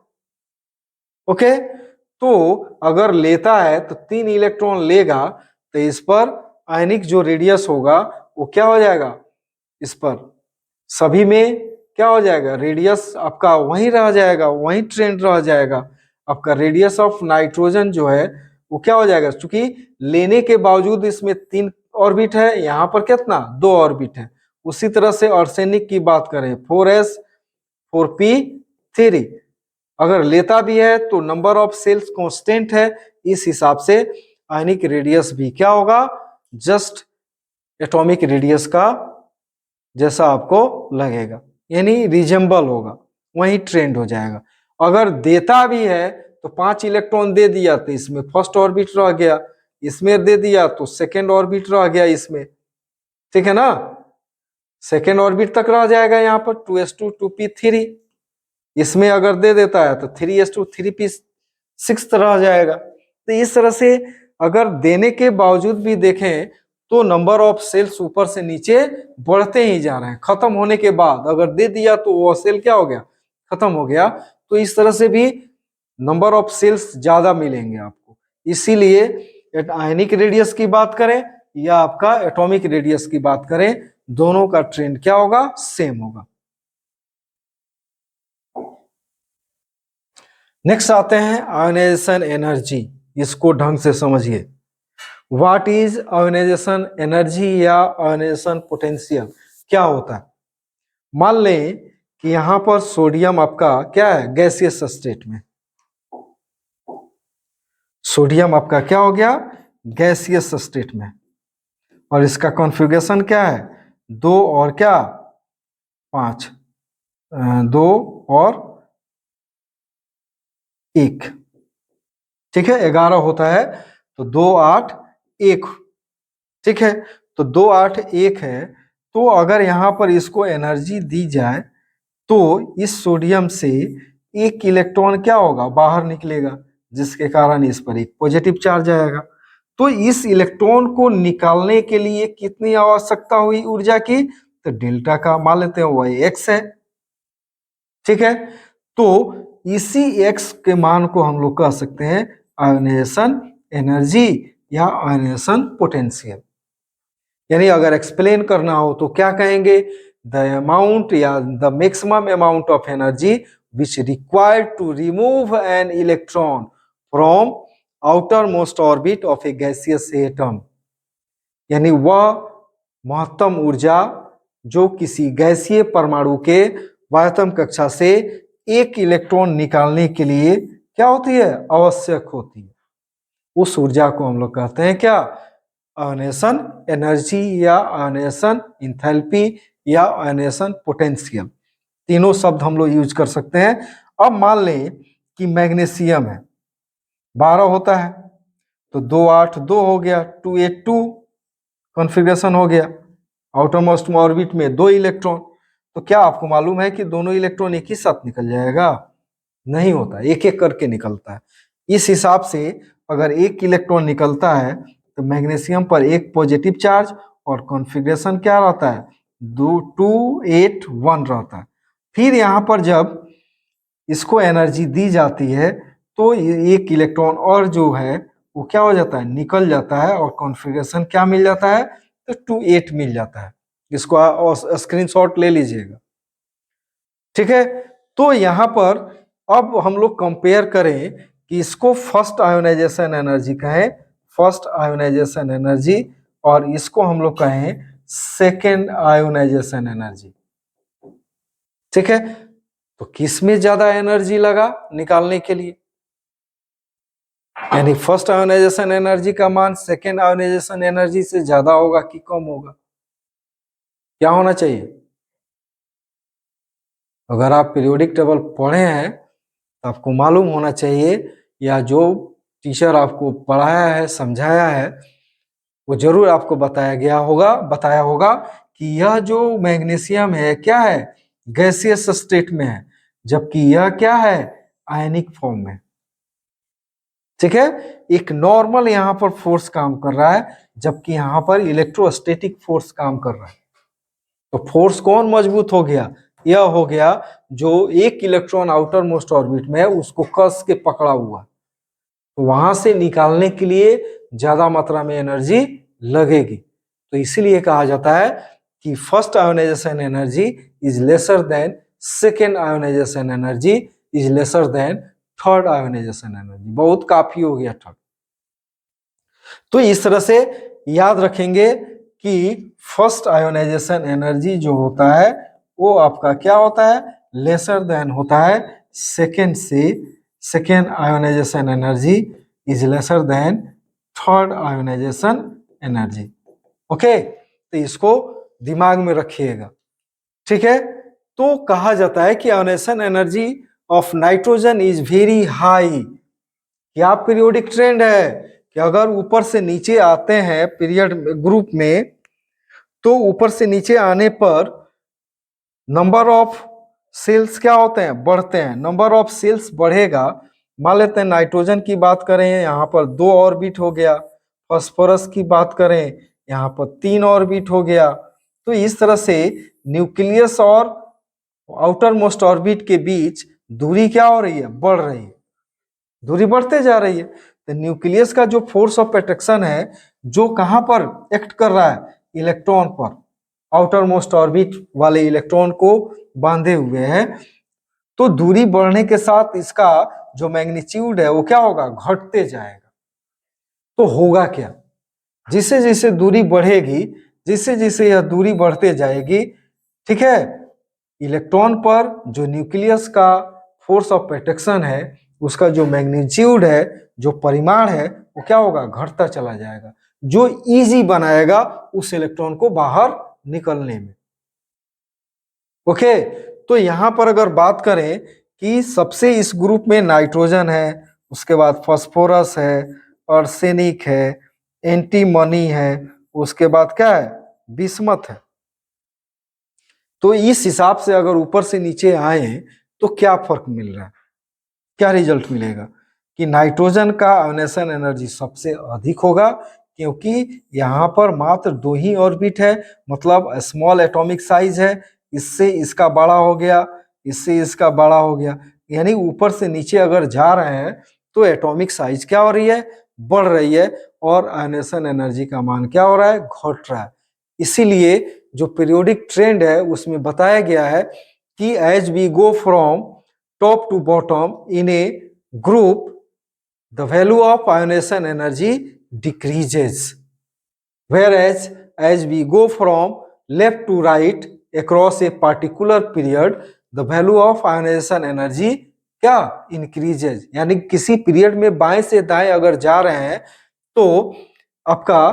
ओके, तो अगर लेता है तो 3 इलेक्ट्रॉन लेगा, तो इस पर आयनिक जो रेडियस होगा वो क्या हो जाएगा, इस पर सभी में क्या हो जाएगा रेडियस आपका वहीं रह जाएगा, वहीं ट्रेंड रह जाएगा। आपका रेडियस ऑफ नाइट्रोजन जो है वो क्या हो जाएगा, क्योंकि लेने के बावजूद इसमें 3 ऑर्बिट है, यहाँ पर कितना 2 ऑर्बिट है। उसी तरह से आर्सेनिक की बात करें 4s 4p3, अगर लेता भी है तो नंबर ऑफ सेल्स कांस्टेंट है, इस हिसाब से आयनिक रेडियस भी क्या होगा जस्ट एटॉमिक रेडियस का जैसा आपको लगेगा, यानी रिजेंबल होगा, वही ट्रेंड हो जाएगा। अगर देता भी है तो 5 इलेक्ट्रॉन दे दिया तो इसमें फर्स्ट ऑर्बिट रह गया, इसमें दे दिया तो सेकेंड ऑर्बिट रह गया इसमें, ठीक है ना, सेकेंड ऑर्बिट तक रह जाएगा यहाँ पर 2s2 2p3। इसमें अगर दे देता है तो 3s2 3p6 रह जाएगा। तो इस तरह से अगर देने के बावजूद भी देखें तो नंबर ऑफ सेल्स ऊपर से नीचे बढ़ते ही जा रहे हैं, खत्म होने के बाद अगर दे दिया तो वो सेल क्या हो गया खत्म हो गया। तो इस तरह से भी नंबर ऑफ सेल्स ज्यादा मिलेंगे आपको। इसीलिए आयनिक रेडियस की बात करें या आपका एटॉमिक रेडियस की बात करें, दोनों का ट्रेंड क्या होगा सेम होगा। नेक्स्ट आते हैं आयोनाइजेशन एनर्जी, इसको ढंग से समझिए। व्हाट इज आयोनाइजेशन एनर्जी या आयोनाइजेशन पोटेंशियल क्या होता है। मान लें कि यहां पर सोडियम आपका क्या है गैसियस स्टेट में, सोडियम आपका क्या हो गया गैसियस स्टेट में, और इसका कॉन्फ़िगरेशन क्या है 2 और क्या 5, 2 और 1, ठीक है 11 होता है, तो 2 8 1, ठीक है। तो 2 8 1 है, तो अगर यहाँ पर इसको एनर्जी दी जाए तो इस सोडियम से 1 इलेक्ट्रॉन क्या होगा बाहर निकलेगा, जिसके कारण इस पर एक पॉजिटिव चार्ज आएगा। तो इस इलेक्ट्रॉन को निकालने के लिए कितनी आवश्यकता हुई ऊर्जा की, तो डेल्टा का मान लेते हैं वही एक्स है, ठीक है। तो इसी एक्स के मान को हम लोग कह सकते हैं आयोनाइजेशन एनर्जी या आयोनाइजेशन पोटेंशियल। यानी अगर एक्सप्लेन करना हो तो क्या कहेंगे, द अमाउंट या the maximum amount of energy which required to remove an electron from outermost orbit of a gaseous atom, यानी वह महत्तम ऊर्जा जो किसी गैसीय परमाणु के वायतम कक्षा से एक इलेक्ट्रॉन निकालने के लिए क्या होती है, आवश्यक होती है। उस ऊर्जा को हम लोग कहते हैं क्या, आयनेशन एनर्जी या आयनेशन इंथैल्पी या आयनेशन पोटेंशियल। तीनों शब्द हम लोग यूज कर सकते हैं। अब मान लें कि मैग्नीशियम है, 12 होता है तो 2 8 2 हो गया, 2 8 2 कॉन्फ़िगरेशन हो गया। आउटर मोस्ट ऑर्बिट में 2 इलेक्ट्रॉन, तो क्या आपको मालूम है कि दोनों इलेक्ट्रॉन एक ही साथ निकल जाएगा? नहीं होता, एक एक करके निकलता है। इस हिसाब से अगर एक इलेक्ट्रॉन निकलता है तो मैग्नीशियम पर एक पॉजिटिव चार्ज और कॉन्फ़िगरेशन क्या रहता है, 2 8 1 रहता है। फिर यहाँ पर जब इसको एनर्जी दी जाती है तो एक इलेक्ट्रॉन और जो है वो क्या हो जाता है, निकल जाता है और कॉन्फ़िगरेशन क्या मिल जाता है, तो 2 8 मिल जाता है। इसको स्क्रीनशॉट ले लीजिएगा, ठीक है। तो यहाँ पर अब हम लोग कंपेयर करें कि इसको फर्स्ट आयोनाइजेशन एनर्जी कहें, फर्स्ट आयोनाइजेशन एनर्जी, और इसको हम लोग कहें सेकेंड आयोनाइजेशन एनर्जी, ठीक है। तो किस में ज्यादा एनर्जी लगा निकालने के लिए, यानी फर्स्ट आयोनाइजेशन एनर्जी का मान सेकेंड आयोनाइजेशन एनर्जी से ज्यादा होगा कि कम होगा? क्या होना चाहिए? अगर आप पीरियोडिक टेबल पढ़े हैं तो आपको मालूम होना चाहिए, या जो टीचर आपको पढ़ाया है समझाया है वो जरूर आपको बताया होगा कि यह जो मैग्नीशियम है क्या है, गैसियस स्टेट में है, जबकि यह क्या है, आयनिक फॉर्म में, ठीक है। एक नॉर्मल यहाँ पर फोर्स काम कर रहा है, जबकि यहाँ पर इलेक्ट्रोस्टैटिक फोर्स काम कर रहा है। तो फोर्स कौन मजबूत हो गया, यह हो गया जो एक इलेक्ट्रॉन आउटर मोस्ट ऑर्बिट में है उसको कस के पकड़ा हुआ, तो वहां से निकालने के लिए ज्यादा मात्रा में एनर्जी लगेगी। तो इसीलिए कहा जाता है कि first ionization energy is lesser than second ionization energy is lesser than third ionization energy. बहुत काफी हो गया थर्ड। तो इस तरह से याद रखेंगे कि फर्स्ट आयोनाइजेशन एनर्जी जो होता है वो आपका क्या होता है, लेसर देन होता है सेकेंड से, second ionization energy is lesser than third ionization energy. Okay, तो इसको दिमाग में रखिएगा, ठीक है। तो कहा जाता है कि ionization energy of nitrogen is very high. क्या पीरियोडिक ट्रेंड है कि अगर ऊपर से नीचे आते हैं पीरियड ग्रुप में, तो ऊपर से नीचे आने पर नंबर ऑफ सेल्स क्या होते हैं, बढ़ते हैं। नंबर ऑफ सेल्स बढ़ेगा, मान लेते हैं नाइट्रोजन की बात करें यहाँ पर 2 ऑर्बिट हो गया, फास्फोरस की बात करें यहाँ पर 3 ऑर्बिट हो गया। तो इस तरह से न्यूक्लियस और आउटर मोस्ट ऑर्बिट के बीच दूरी क्या हो रही है, बढ़ रही है, दूरी बढ़ते जा रही है। तो न्यूक्लियस का जो फोर्स ऑफ अट्रैक्शन है जो कहां पर एक्ट कर रहा है, इलेक्ट्रॉन पर, आउटर मोस्ट ऑर्बिट वाले इलेक्ट्रॉन को बांधे हुए है। तो दूरी बढ़ने के साथ इसका जो मैग्नीट्यूड है वो क्या होगा, घटते जाएगा। तो होगा क्या, जिससे जिससे दूरी बढ़ेगी, जिससे जिससे यह दूरी बढ़ते जाएगी, ठीक है, इलेक्ट्रॉन पर जो न्यूक्लियस का फोर्स ऑफ अट्रैक्शन है उसका जो मैग्नीट्यूड है, जो परिमाण है, वो क्या होगा, घटता चला जाएगा, जो इजी बनाएगा उस इलेक्ट्रॉन को बाहर निकलने में। ओके, तो यहां पर अगर बात करें कि सबसे इस ग्रुप में नाइट्रोजन है, उसके बाद फास्फोरस है, आर्सेनिक है, एंटीमनी है, उसके बाद क्या है, बिस्मथ है। तो इस हिसाब से अगर ऊपर से नीचे आए तो क्या फर्क मिल रहा है, क्या रिजल्ट मिलेगा कि नाइट्रोजन का आयोनेशन एनर्जी सबसे अधिक होगा, क्योंकि यहाँ पर मात्र 2 ही ऑर्बिट है, मतलब स्मॉल एटॉमिक साइज है, इससे इसका बड़ा हो गया, इससे इसका बड़ा हो गया, यानी ऊपर से नीचे अगर जा रहे हैं तो एटॉमिक साइज क्या हो रही है, बढ़ रही है, और आयोनेशन एनर्जी का मान क्या हो रहा है, घट रहा है। इसीलिए जो पीरियोडिक ट्रेंड है उसमें बताया गया है कि as we go from top to bottom in a group the value of ionization energy decreases, whereas as we go from left to right across a particular period the value of ionization energy क्या increases, यानी किसी period में बाएं से दाएं अगर जा रहे हैं तो आपका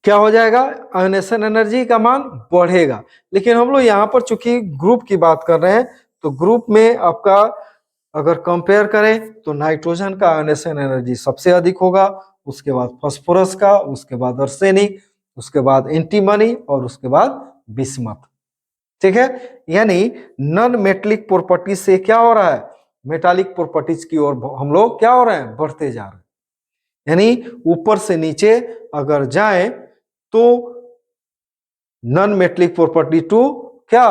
क्या हो जाएगा, आयोनाइजेशन एनर्जी का मान बढ़ेगा। लेकिन हम लोग यहाँ पर चूंकि ग्रुप की बात कर रहे हैं तो ग्रुप में आपका अगर कंपेयर करें तो नाइट्रोजन का आयोनाइजेशन एनर्जी सबसे अधिक होगा, उसके बाद फास्फोरस का, उसके बाद आर्सेनिक, उसके बाद एंटीमनी और उसके बाद बिस्मथ। ठीक है, यानी नॉन मेटेलिक प्रॉपर्टी से क्या हो रहा है, मेटालिक प्रॉपर्टीज की ओर हम लोग क्या हो रहे हैं, बढ़ते जा रहे हैं। यानी ऊपर से नीचे अगर जाएं तो नॉन मेटेलिक प्रॉपर्टी टू क्या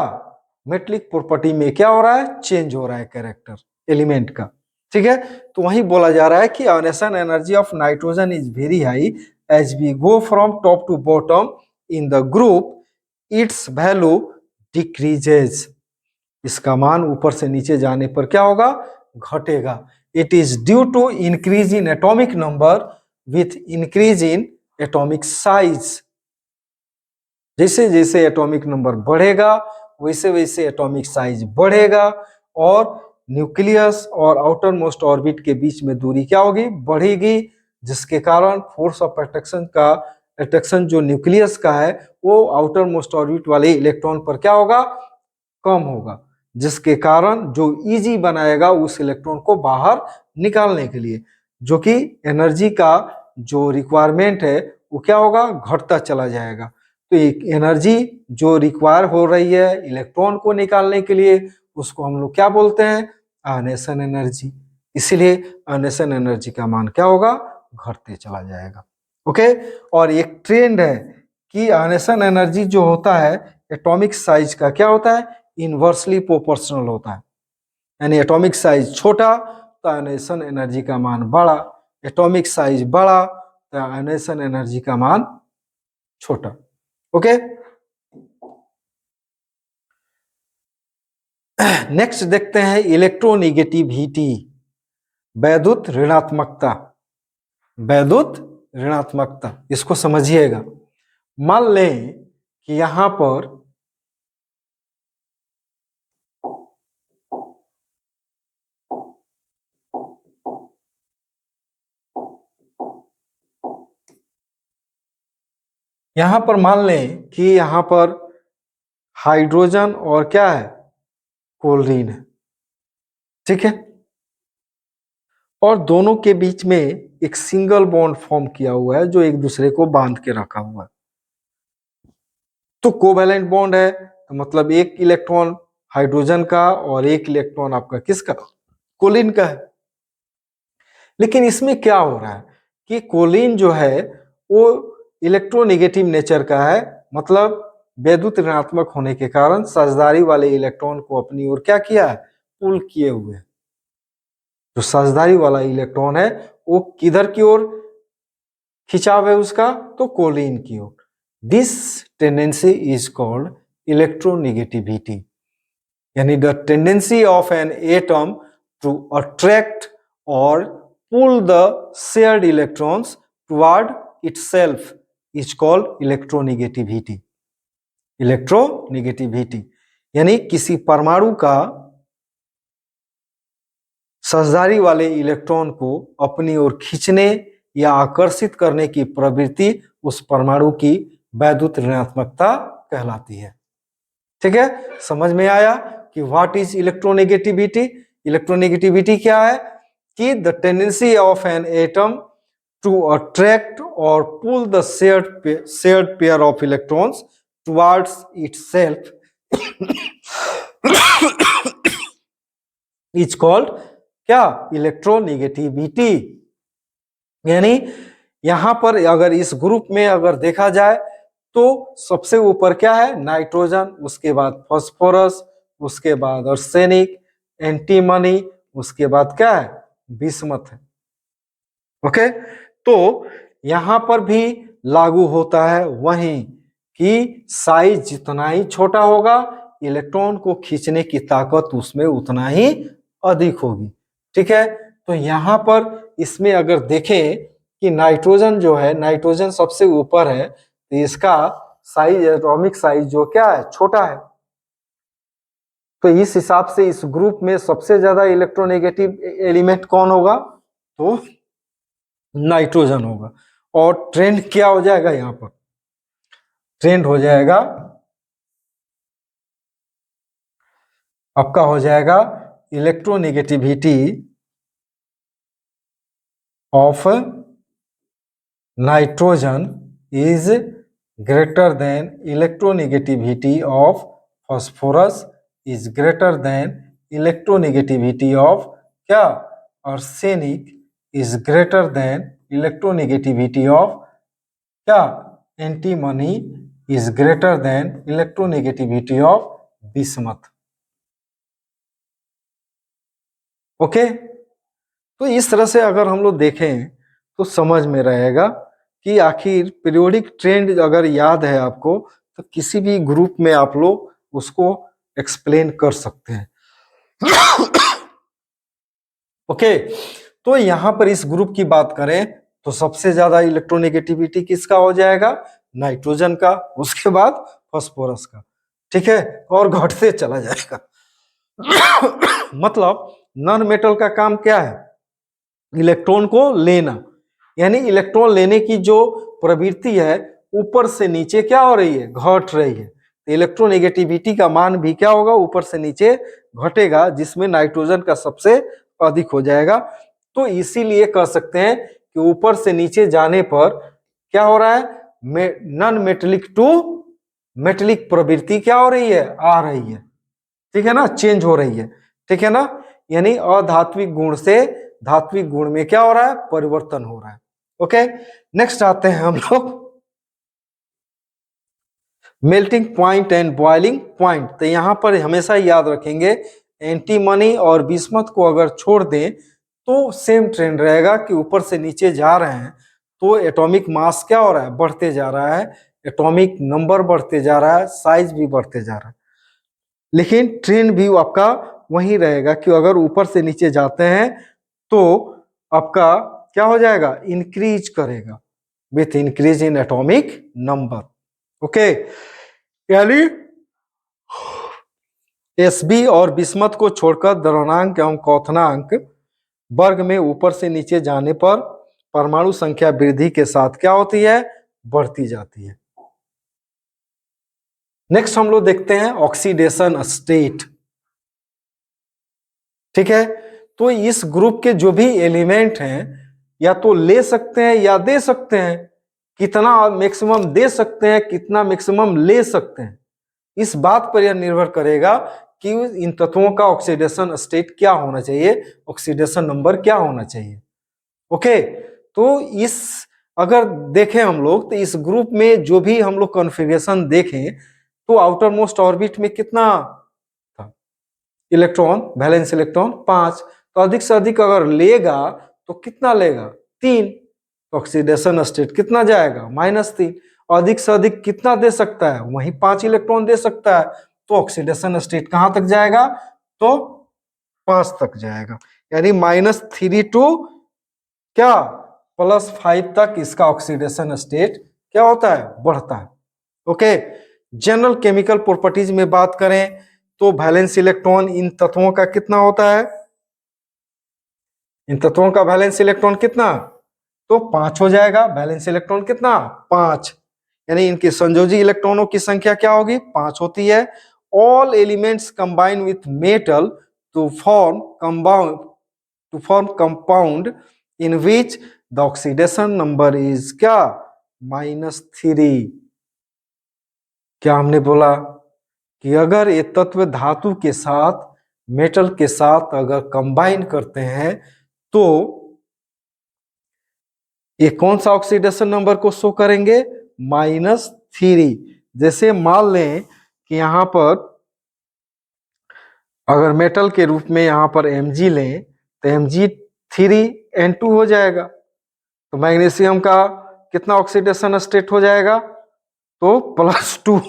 मेटेलिक प्रॉपर्टी में क्या हो रहा है, चेंज हो रहा है कैरेक्टर एलिमेंट का। ठीक है, तो वही बोला जा रहा है कि ionization energy of nitrogen is very high as we go from top to bottom in the group, its value decreases. इसका मान ऊपर से नीचे जाने पर क्या होगा, घटेगा। It is due to increase in atomic number with increase in atomic size. जैसे जैसे एटॉमिक नंबर बढ़ेगा वैसे वैसे एटॉमिक साइज बढ़ेगा और न्यूक्लियस और आउटर मोस्ट ऑर्बिट के बीच में दूरी क्या होगी, बढ़ेगी, जिसके कारण फोर्स ऑफ अट्रैक्शन जो न्यूक्लियस का है वो आउटर मोस्ट ऑर्बिट वाले इलेक्ट्रॉन पर क्या होगा, कम होगा, जिसके कारण जो इजी बनाएगा उस इलेक्ट्रॉन को बाहर निकालने के लिए, जो कि एनर्जी का जो रिक्वायरमेंट है वो क्या होगा, घटता चला जाएगा। तो एक एनर्जी जो रिक्वायर हो रही है इलेक्ट्रॉन को निकालने के लिए उसको हम लोग क्या बोलते हैं, आयोनाइजेशन एनर्जी। इसीलिए आयोनाइजेशन एनर्जी का मान क्या होगा, घटते चला जाएगा। ओके, और एक ट्रेंड है कि आयोनाइजेशन एनर्जी जो होता है एटॉमिक साइज का क्या होता है, इनवर्सली प्रोपोर्शनल होता है। यानी एटॉमिक साइज छोटा तो आयोनाइजेशन एनर्जी का मान बड़ा, एटॉमिक साइज बड़ा तो आयोनाइजेशन एनर्जी का मान छोटा। ओके, नेक्स्ट देखते हैं इलेक्ट्रोनिगेटिविटी, वैद्युत ऋणात्मकता। वैद्युत ऋणात्मकता इसको समझिएगा। मान लें कि यहां पर मान लें कि यहां पर हाइड्रोजन और क्या है, क्लोरीन है। ठीक है, और दोनों के बीच में एक सिंगल बॉन्ड फॉर्म किया हुआ है जो एक दूसरे को बांध के रखा हुआ है। तो कोवैलेंट बॉन्ड है तो मतलब एक इलेक्ट्रॉन हाइड्रोजन का और एक इलेक्ट्रॉन आपका किसका, क्लोरीन का है। लेकिन इसमें क्या हो रहा है कि क्लोरीन जो है वो इलेक्ट्रोनेगेटिव नेचर का है, मतलब वैद्युत ऋणात्मक होने के कारण साझेदारी वाले इलेक्ट्रॉन को अपनी ओर क्या किया है, पुल किए हुए। जो साझेदारी वाला इलेक्ट्रॉन है वो किधर की ओर खिंचाव है उसका, तो क्लोरीन की ओर। This tendency is called electronegativity, यानी the tendency of an atom to attract और pull the shared electrons toward itself is called electronegativity। Electronegativity यानी किसी परमाणु का साझेदारी वाले इलेक्ट्रॉन को अपनी ओर खींचने या आकर्षित करने की प्रवृत्ति उस परमाणु की वैद्युत ऋणात्मकता कहलाती है। ठीक है, समझ में आया कि व्हाट इज इलेक्ट्रोनेगेटिविटी। इलेक्ट्रोनेगेटिविटी क्या है कि the tendency of an atom to attract और pull the shared pair of electrons towards itself is called क्या, इलेक्ट्रोनेगेटिविटी। यानी यहां पर अगर इस ग्रुप में अगर देखा जाए तो सबसे ऊपर क्या है, नाइट्रोजन, उसके बाद फास्फोरस, उसके बाद आर्सेनिक, एंटीमनी, उसके बाद क्या है, बिस्मथ है। ओके, तो यहां पर भी लागू होता है वही कि साइज जितना ही छोटा होगा इलेक्ट्रॉन को खींचने की ताकत उसमें उतना ही अधिक होगी। ठीक है, तो यहां पर इसमें अगर देखें कि नाइट्रोजन जो है, नाइट्रोजन सबसे ऊपर है तो इसका साइज, एटॉमिक साइज जो क्या है, छोटा है। तो इस हिसाब से इस ग्रुप में सबसे ज्यादा इलेक्ट्रोनेगेटिव एलिमेंट कौन होगा? तो नाइट्रोजन होगा। और ट्रेंड क्या हो जाएगा? यहां पर ट्रेंड हो जाएगा, आपका हो जाएगा electronegativity of nitrogen is greater than electronegativity of phosphorus is greater than electronegativity of क्या? Arsenic is greater than electronegativity of क्या? Antimony is greater than electronegativity of bismuth. Okay, तो इस तरह से अगर हम लोग देखें तो समझ में रहेगा कि आखिर पीरियोडिक ट्रेंड अगर याद है आपको तो किसी भी ग्रुप में आप लोग उसको एक्सप्लेन कर सकते हैं। ओके, तो यहां पर इस ग्रुप की बात करें तो सबसे ज्यादा इलेक्ट्रोनेगेटिविटी किसका हो जाएगा? नाइट्रोजन का, उसके बाद फास्फोरस का, ठीक है, और घटते चला जाएगा। मतलब नॉन मेटल का काम क्या है? इलेक्ट्रॉन को लेना, यानी इलेक्ट्रॉन लेने की जो प्रवृत्ति है ऊपर से नीचे क्या हो रही है? घट रही है। तो इलेक्ट्रोनेगेटिविटी का मान भी क्या होगा? ऊपर से नीचे घटेगा, जिसमें नाइट्रोजन का सबसे अधिक हो जाएगा। तो इसीलिए कह सकते हैं कि ऊपर से नीचे जाने पर क्या हो रहा है? नॉन मेटेलिक टू मेटेलिक प्रवृत्ति क्या हो रही है? आ रही है, ठीक है ना, चेंज हो रही है, ठीक है ना, यानी अधात्विक गुण से धात्विक गुण में क्या हो रहा है? परिवर्तन हो रहा है। ओके, नेक्स्ट आते हैं हम लोग melting point and boiling point. तो यहां पर हमेशा याद रखेंगे एंटीमनी और बिस्मथ को अगर छोड़ दें तो सेम ट्रेंड रहेगा कि ऊपर से नीचे जा रहे हैं तो एटॉमिक मास क्या हो रहा है? बढ़ते जा रहा है, एटॉमिक नंबर बढ़ते जा रहा है, साइज भी बढ़ते जा रहा है। लेकिन ट्रेंड भी आपका वही रहेगा कि अगर ऊपर से नीचे जाते हैं तो आपका क्या हो जाएगा? इंक्रीज करेगा with increase in atomic number. Okay, यानी एसबी और बिस्मथ को छोड़कर द्रवणांक एवं क्वथनांक वर्ग में ऊपर से नीचे जाने पर परमाणु संख्या वृद्धि के साथ क्या होती है? बढ़ती जाती है। नेक्स्ट हम लोग देखते हैं ऑक्सीडेशन स्टेट, ठीक है। तो इस ग्रुप के जो भी एलिमेंट हैं या तो ले सकते हैं या दे सकते हैं, कितना मैक्सिमम दे सकते हैं, कितना मैक्सिमम ले सकते हैं, इस बात पर यह निर्भर करेगा कि इन तत्वों का ऑक्सीडेशन स्टेट क्या होना चाहिए, ऑक्सीडेशन नंबर क्या होना चाहिए। ओके, तो इस अगर देखें हम लोग तो इस ग्रुप में जो भी हम लोग कॉन्फ़िगरेशन देखें तो आउटर मोस्ट ऑर्बिट में कितना था? Electron, valence electron 5। तो अधिक से अधिक अगर लेगा तो कितना लेगा? 3। तो ऑक्सीडेशन स्टेट कितना जाएगा? -3। अधिक से अधिक कितना दे सकता है? वही 5 इलेक्ट्रॉन दे सकता है। तो ऑक्सीडेशन स्टेट कहां तक जाएगा? तो 5 तक जाएगा, यानी -3 टू क्या +5 तक इसका ऑक्सीडेशन स्टेट क्या होता है? बढ़ता है। ओके, जनरल केमिकल प्रॉपर्टीज में बात करें तो वैलेंस इलेक्ट्रॉन इन तत्वों का कितना होता है? इन तत्वों का वैलेंस इलेक्ट्रॉन कितना? तो 5 हो जाएगा। वैलेंस इलेक्ट्रॉन कितना? 5, यानी इनके संयोजी इलेक्ट्रॉनों की संख्या क्या होगी? 5 होती है। All elements combine with metal to form compound in which the oxidation number is क्या? -3। क्या हमने बोला कि अगर ये तत्व धातु के साथ, मेटल के साथ अगर कंबाइन करते हैं तो ये कौन सा ऑक्सीडेशन नंबर को शो करेंगे? -3। जैसे मान लें कि यहां पर अगर मेटल के रूप में यहां पर Mg लें तो Mg3N2 हो जाएगा। तो मैग्नीशियम का कितना ऑक्सीडेशन स्टेट हो जाएगा? तो +2।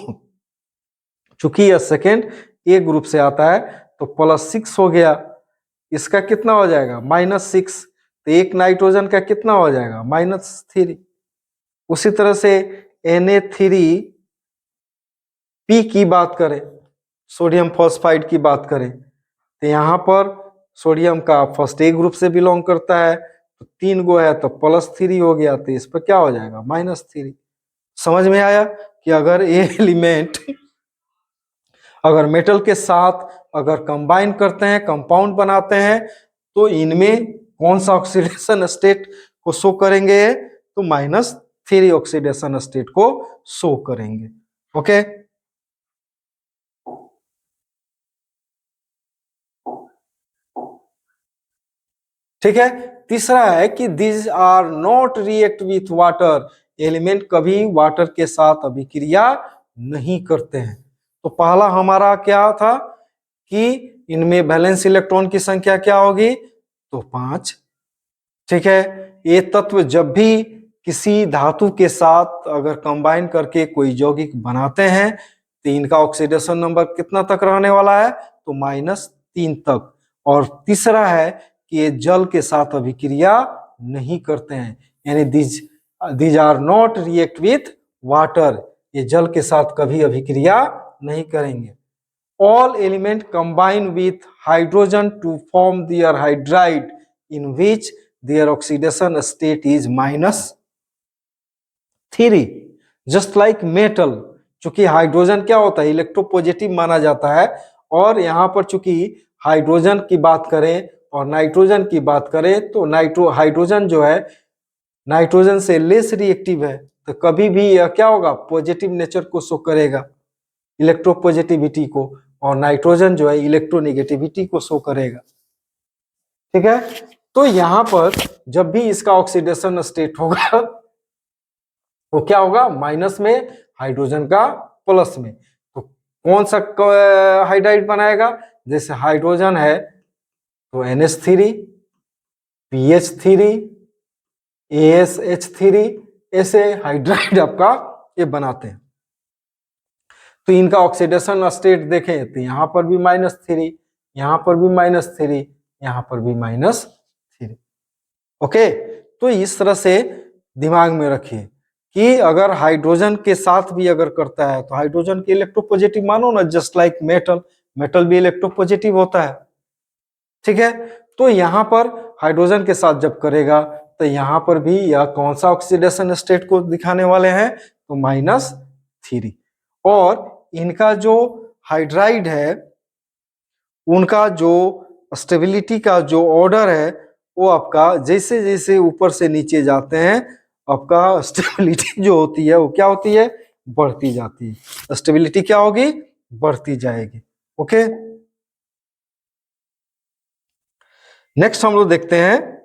चूंकि यह सेकेंड ए ग्रुप से आता है तो +6 हो गया। इसका कितना हो जाएगा? -6। तो एक नाइट्रोजन का कितना हो जाएगा? -3। उसी तरह से Na3P की बात करें सोडियम फॉस्फाइड की बात करें तो यहाँ पर सोडियम का फर्स्ट ए ग्रुप से बिलोंग करता है, तो 3 गो है तो +3 हो गया, तो इस पर क्या हो जाएगा -3। समझ में आया कि अगर ये एलिमेंट अगर मेटल के साथ अगर कंबाइन करते हैं, कंपाउंड बनाते हैं, तो इनमें कौन सा ऑक्सीडेशन स्टेट को शो करेंगे, तो -3 ऑक्सीडेशन स्टेट को शो करेंगे। ओके, ठीक है। तीसरा है कि this are not react with water, element कभी वाटर के साथ अभिक्रिया नहीं करते हैं। तो पहला हमारा क्या था कि इनमें वैलेंस इलेक्ट्रॉन की संख्या क्या होगी, तो 5। ठीक है, ये तत्व जब भी किसी धातु के साथ अगर कंबाइन करके कोई यौगिक बनाते हैं तो इनका ऑक्सीडेशन नंबर कितना तक रहने वाला है, तो -3 तक। और तीसरा है कि ये जल के साथ अभिक्रिया नहीं करते हैं, यानी these are not react with water, ये जल के साथ कभी अभिक्रिया नहीं करेंगे। All element combine with hydrogen to form their hydride in which their oxidation state is -3, just like metal। चूंकि हाइड्रोजन क्या होता है, इलेक्ट्रोपॉजिटिव माना जाता है, और यहाँ पर चूंकि हाइड्रोजन की बात करें और नाइट्रोजन की बात करें तो हाइड्रोजन जो है नाइट्रोजन से लेस रिएक्टिव है, तो कभी भी यह क्या होगा, पॉजिटिव नेचर को शो करेगा, इलेक्ट्रोपॉजिटिविटी को, और नाइट्रोजन जो है इलेक्ट्रोनेगेटिविटी को शो करेगा। ठीक है, तो यहां पर जब भी इसका ऑक्सीडेशन स्टेट होगा वो क्या होगा, माइनस में, हाइड्रोजन का प्लस में। तो कौन सा हाइड्राइड बनाएगा, जैसे हाइड्रोजन है तो NH3, PH3, ASH3, ऐसे हाइड्राइड आपका ये बनाते हैं। तो इनका ऑक्सीडेशन स्टेट देखें तो यहाँ पर भी -3, यहाँ पर भी -3, यहाँ पर भी -3। ओके, तो इस तरह से दिमाग में रखिए कि अगर हाइड्रोजन के साथ भी अगर करता है तो हाइड्रोजन के इलेक्ट्रोपॉजिटिव मानो ना, जस्ट लाइक मेटल, मेटल भी इलेक्ट्रोपॉजिटिव होता है। ठीक है, तो यहाँ पर हाइड्रोजन के साथ जब करेगा तो यहाँ पर भी यह कौन सा ऑक्सीडेशन स्टेट को दिखाने वाले हैं, तो -3। और इनका जो हाइड्राइड है उनका जो स्टेबिलिटी का जो ऑर्डर है वो आपका जैसे जैसे ऊपर से नीचे जाते हैं आपका स्टेबिलिटी जो होती है वो क्या होती है, बढ़ती जाती है। स्टेबिलिटी क्या होगी, बढ़ती जाएगी। ओके, नेक्स्ट हम लोग देखते हैं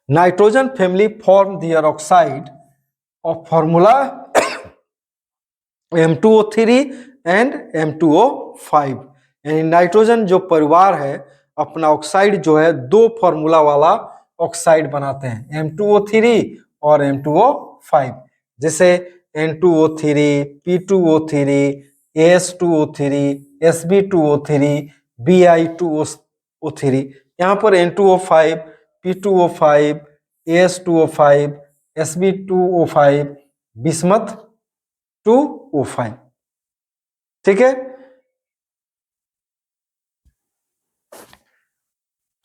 nitrogen family form their oxide of formula M2O3 and M2O5। यानी नाइट्रोजन जो परिवार है अपना ऑक्साइड जो है 2 फॉर्मूला वाला ऑक्साइड बनाते हैं, M2O3 और M2O5। जैसे N2O3, P2O3, AS2O3, Sb2O3, Bi2O3। यहाँ पर N2O5, P2O5, AS2O5, Sb2O5, bismuth 2O5। ठीक है,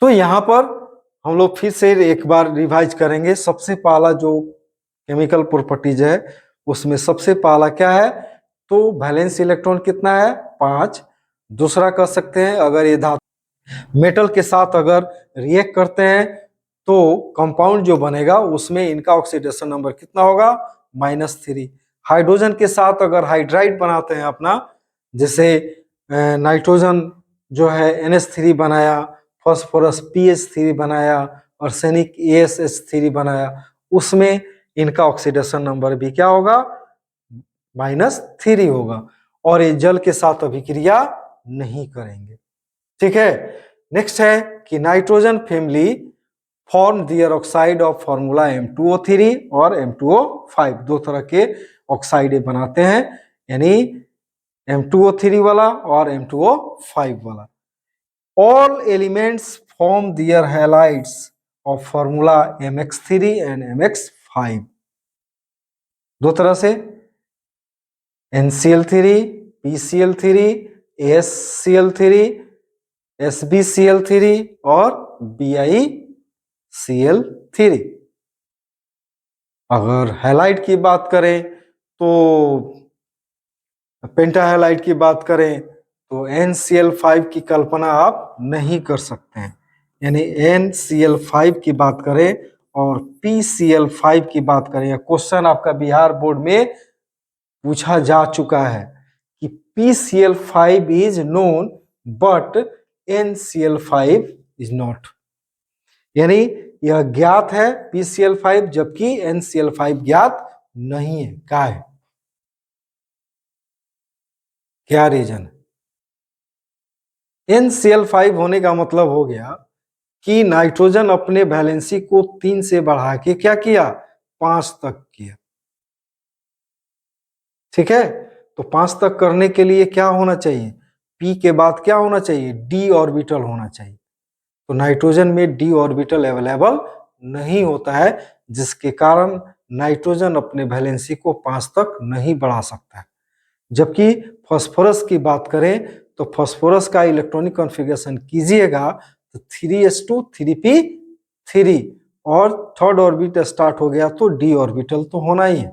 तो यहां पर हम लोग फिर से एक बार रिवाइज करेंगे। सबसे पहला जो केमिकल प्रॉपर्टीज है उसमें सबसे पहला क्या है, तो वैलेंस इलेक्ट्रॉन कितना है, 5। दूसरा कह सकते हैं अगर ये धातु मेटल के साथ अगर रिएक्ट करते हैं तो कंपाउंड जो बनेगा उसमें इनका ऑक्सीडेशन नंबर कितना होगा, -3। हाइड्रोजन के साथ अगर हाइड्राइड बनाते हैं अपना, जैसे नाइट्रोजन जो है NH3 बनाया, फॉस्फोरस PH3 बनाया, आर्सेनिक ASH3 बनाया, उसमें इनका ऑक्सीडेशन नंबर भी क्या होगा, -3 होगा, और ये जल के साथ अभिक्रिया नहीं करेंगे। ठीक है, नेक्स्ट है कि nitrogen family form their oxide of formula M2O3 और M2O5। 2 तरह के ऑक्साइड बनाते हैं, यानी M2O3 वाला और M2O5 वाला। All elements form their halides of formula MX3 and MX5। 2 तरह से NCl3 PCl3, AsCl3, SbCl3 और BiCl3। अगर हैलाइड की बात करें तो पेंटाहैलाइड की बात करें तो NCl5 की कल्पना आप नहीं कर सकते हैं। यानी NCl5 की बात करें और PCl5 की बात करें, यह क्वेश्चन आपका बिहार बोर्ड में पूछा जा चुका है कि PCl5 is known but NCl5 is not. यानी यह ज्ञात है PCl5 जबकि NCl5 ज्ञात नहीं है। क्या रीजन? NCl5 होने का मतलब हो गया कि नाइट्रोजन अपने वैलेंसी को 3 से बढ़ा के क्या किया? 5 तक किया। ठीक है, तो 5 तक करने के लिए क्या होना चाहिए? P के बाद क्या होना चाहिए? D ऑर्बिटल होना चाहिए। तो नाइट्रोजन में D ऑर्बिटल अवेलेबल नहीं होता है, जिसके कारण नाइट्रोजन अपने वैलेंसी को 5 तक नहीं बढ़ा सकता है। जबकि फास्फोरस की बात करें तो फास्फोरस का इलेक्ट्रॉनिक कॉन्फ़िगरेशन कीजिएगा तो 3s2 3p3 और थर्ड ऑर्बिट स्टार्ट हो गया तो D ऑर्बिटल तो होना ही है।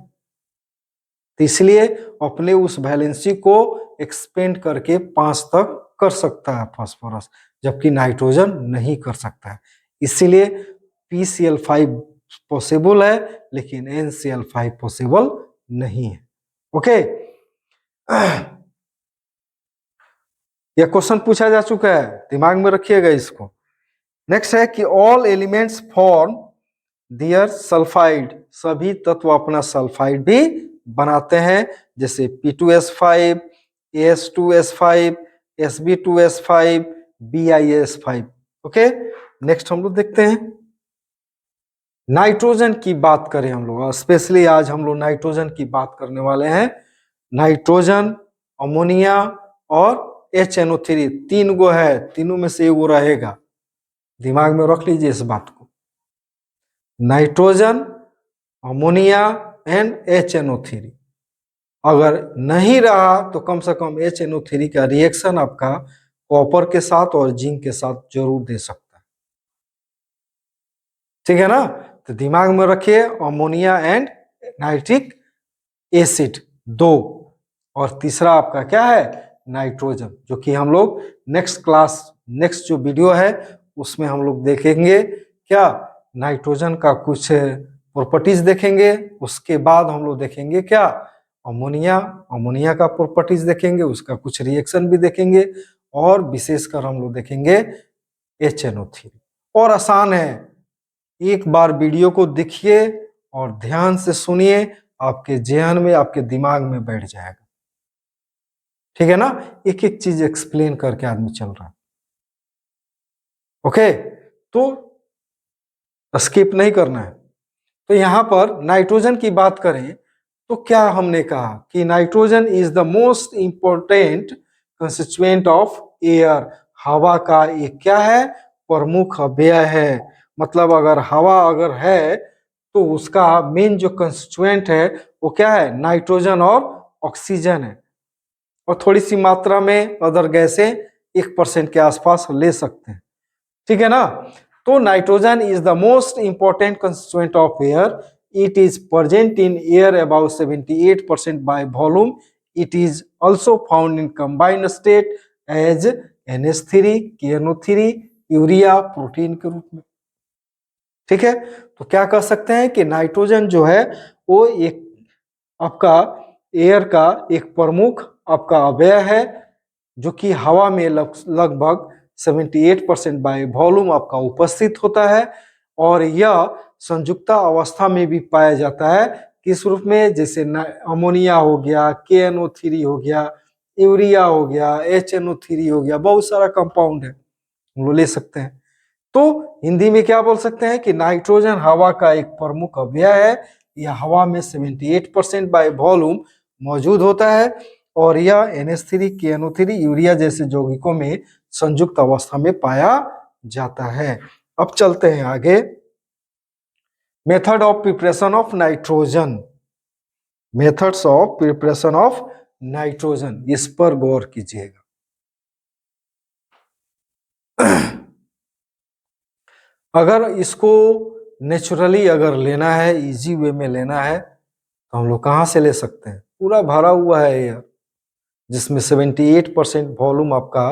तो इसलिए अपने उस वैलेंसी को एक्सपेंड करके 5 तक कर सकता है फास्फोरस, जबकि नाइट्रोजन नहीं कर सकता है। इसीलिए PCl5 पॉसिबल है लेकिन NCl5 पॉसिबल नहीं है। ओके, यह क्वेश्चन पूछा जा चुका है, दिमाग में रखिएगा इसको। नेक्स्ट है कि all elements form their sulphide, सभी तत्व अपना सल्फाइड भी बनाते हैं, जैसे P2S5, AS2S5, Sb2S5, BiS5। Okay, next हम लोग देखते हैं नाइट्रोजन की बात करें हम लोग, स्पेशली आज हम लोग नाइट्रोजन की बात करने वाले हैं। नाइट्रोजन, अमोनिया और HNO3 तीन गो है, तीनों में से एगो रहेगा, दिमाग में रख लीजिए इस बात को। नाइट्रोजन, अमोनिया एंड HNO3 अगर नहीं रहा तो कम से कम HNO3 का रिएक्शन आपका कॉपर के साथ और जिंक के साथ जरूर दे सकता है। ठीक है ना, तो दिमाग में रखिए अमोनिया एंड नाइट्रिक एसिड दो, और तीसरा आपका क्या है? नाइट्रोजन, जो कि हम लोग नेक्स्ट क्लास, नेक्स्ट जो वीडियो है उसमें हम लोग देखेंगे क्या नाइट्रोजन का कुछ प्रॉपर्टीज देखेंगे। उसके बाद हम लोग देखेंगे क्या अमोनिया, अमोनिया का प्रॉपर्टीज देखेंगे, उसका कुछ रिएक्शन भी देखेंगे, और विशेषकर हम लोग देखेंगे HNO3। और आसान है, एक बार वीडियो को देखिए और ध्यान से सुनिए, आपके जेहन में, आपके दिमाग में बैठ जाएगा। ठीक है ना, एक एक चीज एक्सप्लेन करके आदमी चल रहा है। ओके, तो स्किप नहीं करना है। तो यहां पर नाइट्रोजन की बात करें तो क्या हमने कहा कि nitrogen is the most important constituent of air. हवा का एक क्या है? प्रमुख अवयव है। मतलब अगर हवा अगर है तो उसका मेन जो कंस्टिट्यूएंट है वो क्या है? नाइट्रोजन और ऑक्सीजन है, और थोड़ी सी मात्रा में अदर गैसें 1% के आसपास ले सकते हैं। ठीक है ना, तो nitrogen is the most important constituent of air. It is present in air about 78% by volume. It is also found in combined state as NH3, KNO3, urea protein के रूप में। ठीक है, तो क्या कह सकते हैं कि नाइट्रोजन जो है वो एक आपका एयर का एक प्रमुख आपका अवयव है, जो कि हवा में लगभग 78% बाय वॉल्यूम आपका उपस्थित होता है, और यह संयुक्ता अवस्था में भी पाया जाता है। किस रूप में? जैसे अमोनिया हो गया, KNO3 हो गया, यूरिया हो गया, HNO3 हो गया, बहुत सारा कंपाउंड है, हम लोग ले सकते हैं। तो हिंदी में क्या बोल सकते हैं कि नाइट्रोजन हवा का एक प्रमुख अवयव है। यह हवा में 78% बाय वॉल्यूम मौजूद होता है, और यह NH3, KNO3, यूरिया जैसे यौगिकों में संयुक्त अवस्था में पाया जाता है। अब चलते हैं आगे। Method of preparation of nitrogen. Methods of preparation of nitrogen, इस पर गौर कीजिएगा। अगर इसको नेचुरली अगर लेना है, इजी वे में लेना है, तो हम लोग कहाँ से ले सकते हैं? पूरा भरा हुआ है एयर, जिसमें 78% वॉल्यूम आपका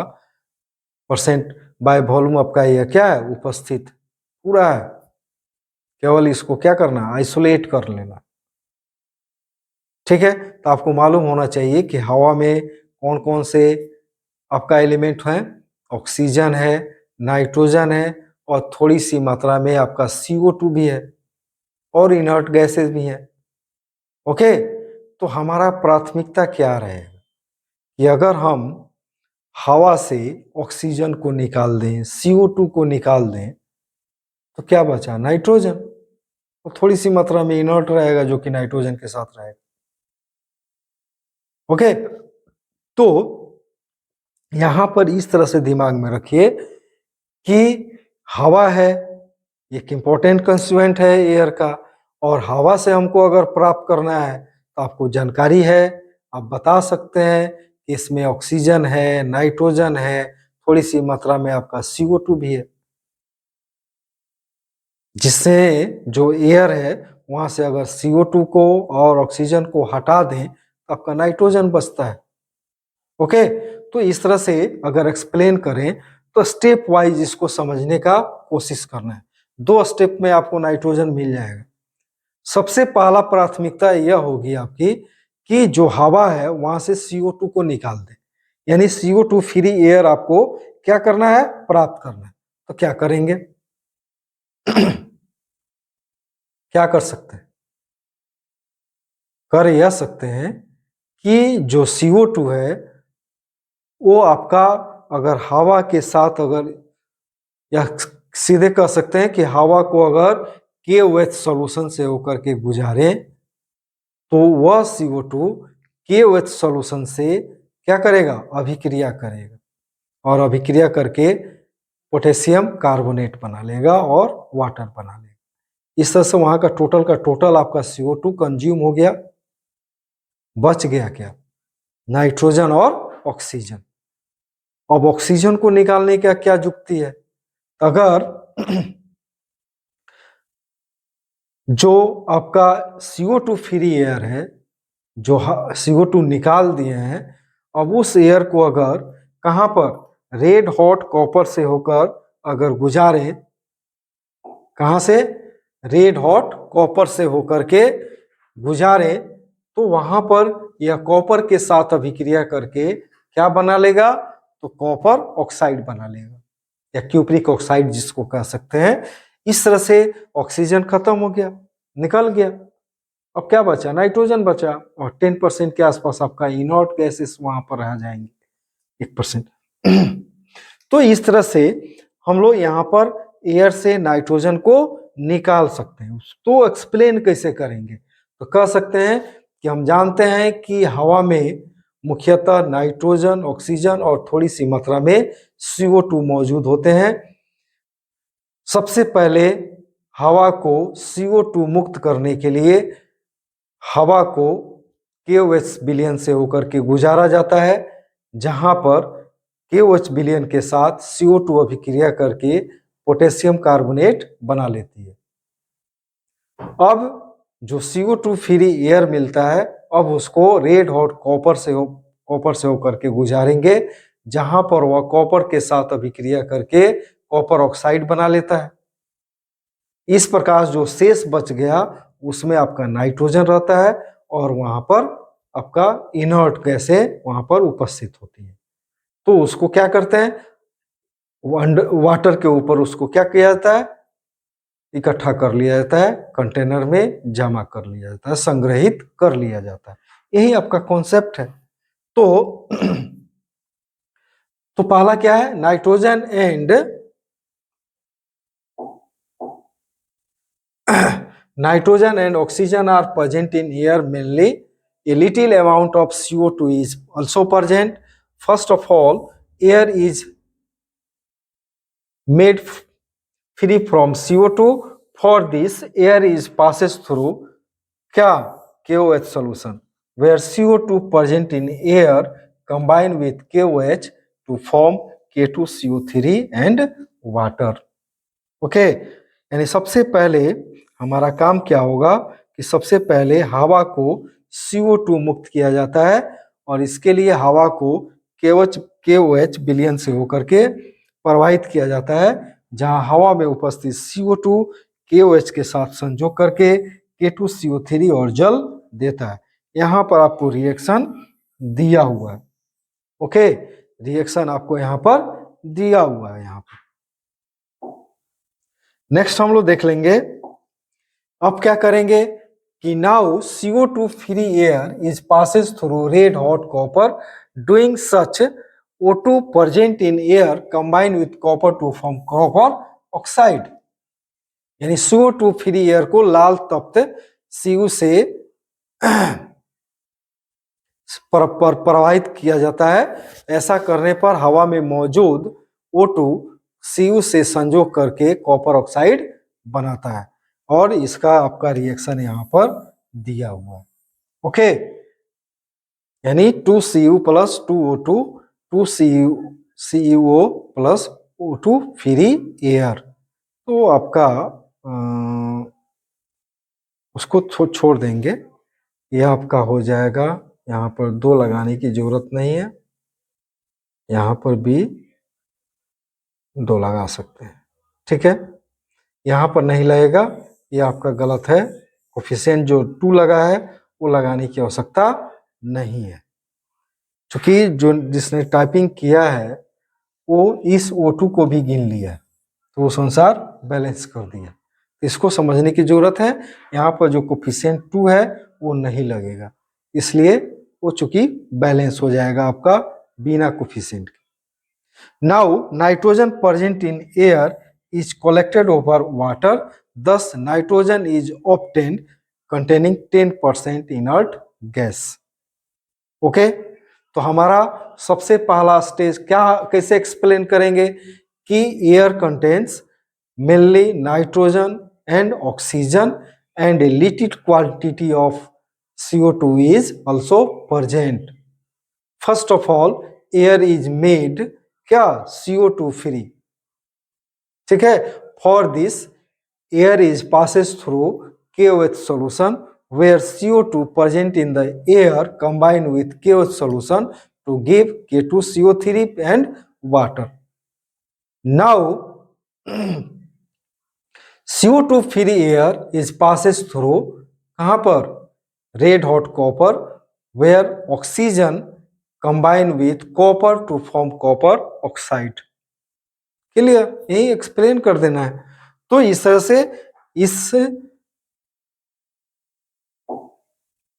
परसेंट बाय वॉल्यूम आपका एयर क्या है? उपस्थित पूरा है। केवल इसको क्या करना है? आइसोलेट कर लेना। ठीक है, तो आपको मालूम होना चाहिए कि हवा में कौन कौन से आपका एलिमेंट हैं। ऑक्सीजन है, नाइट्रोजन है, और थोड़ी सी मात्रा में आपका CO2 भी है, और इनर्ट गैसेस भी हैं। ओके, तो हमारा प्राथमिकता क्या रहेगा कि अगर हम हवा से ऑक्सीजन को निकाल दें, CO2 को निकाल दें, तो क्या बचा? नाइट्रोजन। तो थोड़ी सी मात्रा में इनर्ट रहेगा, जो कि नाइट्रोजन के साथ रहेगा। ओके, तो यहां पर इस तरह से दिमाग में रखिए कि हवा है, एक इंपॉर्टेंट कंस्टिट्यूएंट है एयर का, और हवा से हमको अगर प्राप्त करना है तो आपको जानकारी है, आप बता सकते हैं कि इसमें ऑक्सीजन है, नाइट्रोजन है, थोड़ी सी मात्रा में आपका CO2 भी है, जिससे जो एयर है वहां से अगर CO2 को और ऑक्सीजन को हटा दें तो आपका नाइट्रोजन बचता है। ओके, तो इस तरह से अगर एक्सप्लेन करें तो स्टेप वाइज इसको समझने का कोशिश करना है। 2 स्टेप में आपको नाइट्रोजन मिल जाएगा। सबसे पहला प्राथमिकता यह होगी आपकी कि जो हवा है वहां से CO2 को निकाल दें, यानी CO2 फ्री एयर आपको क्या करना है? प्राप्त करना है। तो क्या करेंगे? क्या कर सकते हैं? कर यह सकते हैं कि जो CO2 है वो आपका अगर हवा के साथ अगर, या सीधे कह सकते हैं कि हवा को अगर KOH सॉल्यूशन से होकर के गुजारे, तो वह CO2 KOH सॉल्यूशन से क्या करेगा? अभिक्रिया करेगा, और अभिक्रिया करके पोटेशियम कार्बोनेट बना लेगा और वाटर बना लेगा। इस तरह से वहां का टोटल आपका CO2 कंज्यूम हो गया। बच गया क्या? नाइट्रोजन और ऑक्सीजन। अब ऑक्सीजन को निकालने का क्या जुक्ति है? अगर जो आपका CO2 फ्री एयर है, जो CO2 निकाल दिए हैं, अब उस एयर को अगर कहां पर? रेड हॉट कॉपर से होकर अगर गुजारे, कहां से? रेड हॉट कॉपर से होकर के गुजारे, तो वहां पर यह कॉपर के साथ अभिक्रिया करके क्या बना लेगा? तो कॉपर ऑक्साइड बना लेगा, या क्यूप्रिक ऑक्साइड जिसको कह सकते हैं। इस तरह से ऑक्सीजन खत्म हो गया, निकल गया। अब क्या बचा? नाइट्रोजन बचा, और 10% के आसपास आपका इनर्ट गैसेस वहां पर रह जाएंगे, 1%। तो इस तरह से हम लोग यहाँ पर एयर से नाइट्रोजन को निकाल सकते हैं। तो एक्सप्लेन कैसे करेंगे? तो कह सकते हैं कि हम जानते हैं कि हवा में मुख्यतः नाइट्रोजन, ऑक्सीजन और थोड़ी सी मात्रा में CO2 मौजूद होते हैं। सबसे पहले हवा को CO2 मुक्त करने के लिए हवा को KOH विलयन से होकर के गुजारा जाता है, जहां पर KOH विलयन के साथ CO2 अभिक्रिया करके पोटेशियम कार्बोनेट बना लेती है। अब जो CO2 फ्री एयर मिलता है, अब उसको रेड हॉट कॉपर से होकर के गुजारेंगे, जहां पर वह कॉपर के साथ अभिक्रिया करके कॉपर ऑक्साइड बना लेता है। इस प्रकार जो शेष बच गया उसमें आपका नाइट्रोजन रहता है, और वहां पर आपका इनर्ट गैसें वहां पर उपस्थित होती है। तो उसको क्या करते हैं? वाटर के ऊपर उसको क्या किया जाता है? इकट्ठा कर लिया जाता है, कंटेनर में जमा कर लिया जाता है, संग्रहित कर लिया जाता है। यही आपका कॉन्सेप्ट है। तो तो पहला क्या है? Nitrogen and nitrogen and oxygen are present in air mainly. A little amount of CO2 is also present. First of all, air is made free from CO2. For this, air is passes through क्या? KOH solution. where CO2 present in air combine with KOH to form K2CO3 and water. Okay, यानी सबसे पहले हमारा काम क्या होगा कि सबसे पहले हवा को CO2 मुक्त किया जाता है और इसके लिए हवा को KOH विलयन से होकर के प्रवाहित किया जाता है, जहां हवा में उपस्थित CO2 KOH के साथ संयोग करके K2CO3 और जल देता है। यहाँ पर आपको रिएक्शन दिया हुआ है। ओके, रिएक्शन आपको यहाँ पर दिया हुआ है। यहाँ पर नेक्स्ट हम लोग देख लेंगे। अब क्या करेंगे कि now CO2 free air is passes through red hot copper, doing such O2 present in air combine with copper two form copper oxide. यानी CO2 फ्री एयर को लाल तप्त Cu से प्रवाहित किया जाता है। ऐसा करने पर हवा में मौजूद O2 Cu से संयोग करके कॉपर ऑक्साइड बनाता है और इसका आपका रिएक्शन यहाँ पर दिया हुआ है। ओके, यानी 2Cu plus 2O2 2CuO plus O2 free air. तो आपका उसको छोड़ देंगे, यह आपका हो जाएगा। यहाँ पर 2 लगाने की जरूरत नहीं है, यहाँ पर भी 2 लगा सकते हैं। ठीक है, यहाँ पर नहीं लगेगा, ये आपका गलत है। कोफिशिएंट जो 2 लगा है वो लगाने की आवश्यकता नहीं है, क्योंकि जो जिसने टाइपिंग किया है वो इस O2 को भी गिन लिया है, तो उस अनुसार बैलेंस कर दिया। इसको समझने की जरूरत है। यहाँ पर जो कोफिशिएंट 2 है वो नहीं लगेगा, इसलिए वो चूंकि बैलेंस हो जाएगा आपका बिना कोफिशिएंट के। Now nitrogen present in air is collected over water, thus nitrogen is obtained containing 10% inert gas. Okay, तो हमारा सबसे पहला स्टेज क्या कैसे एक्सप्लेन करेंगे कि air contains mainly nitrogen and oxygen and a little quantity of CO2 is also present. First of all air is made क्या CO2 free. ठीक है, for this air is passes through KOH solution where CO2 present in the air combine with KOH solution to give K2CO3 and water. Now CO2 free air is passes through कहाँ पर red hot copper where oxygen combine with copper to form copper oxide. Clear, यही explain कर देना है। तो इस तरह से इस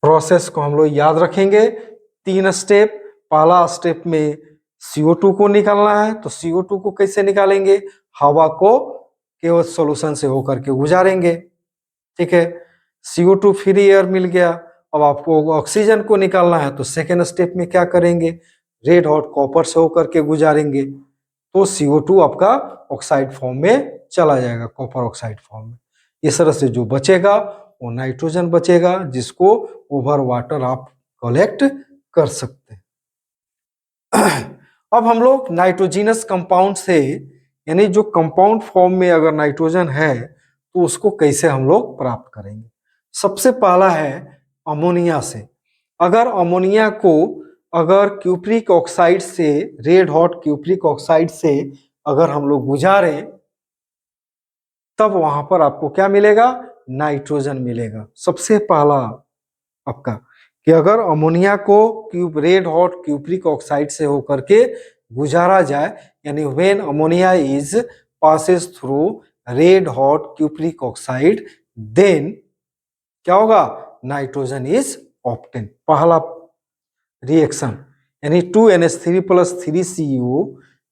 प्रोसेस को हम लोग याद रखेंगे। 3 स्टेप। पहला स्टेप में CO2 को निकालना है, तो CO2 को कैसे निकालेंगे, हवा को केवल सॉल्यूशन से होकर के गुजारेंगे। ठीक है, CO2 फ्री एयर मिल गया। अब आपको ऑक्सीजन को निकालना है, तो सेकेंड स्टेप में क्या करेंगे, रेड हॉट कॉपर से होकर के गुजारेंगे, तो CO2 आपका ऑक्साइड फॉर्म में चला जाएगा, कॉपर ऑक्साइड फॉर्म में। इस तरह से जो बचेगा वो नाइट्रोजन बचेगा, जिसको ओवर वाटर आप कलेक्ट कर सकते हैं। अब हम लोग नाइट्रोजिनस कंपाउंड से, यानी जो कंपाउंड फॉर्म में अगर नाइट्रोजन है तो उसको कैसे हम लोग प्राप्त करेंगे। सबसे पहला है अमोनिया से। अगर अमोनिया को अगर क्यूप्रिक ऑक्साइड से, रेड हॉट क्यूप्रिक ऑक्साइड से अगर हम लोग गुजारें, तब वहां पर आपको क्या मिलेगा, नाइट्रोजन मिलेगा। सबसे पहला आपका कि अगर अमोनिया को रेड हॉट क्यूप्रिक ऑक्साइड से होकर के गुजारा जाए, यानी when ammonia is passes through red hot cupric oxide, then क्या होगा, नाइट्रोजन इज ऑब्टेन। पहला रिएक्शन, यानी 2NH3 प्लस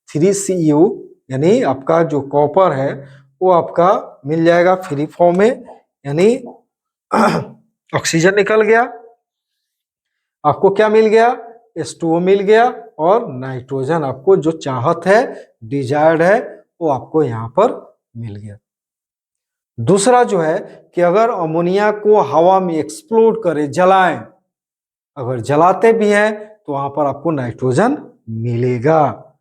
3Cu यानी आपका जो कॉपर है वो आपका मिल जाएगा फ्री फॉर्म में, यानी ऑक्सीजन निकल गया, आपको क्या मिल गया, H2O मिल गया, और नाइट्रोजन आपको जो चाहत है, डिजायर्ड है, वो आपको यहाँ पर मिल गया। दूसरा जो है कि अगर अमोनिया को हवा में एक्सप्लोड करे, जलाएं, अगर जलाते भी हैं तो वहां पर आपको नाइट्रोजन मिलेगा।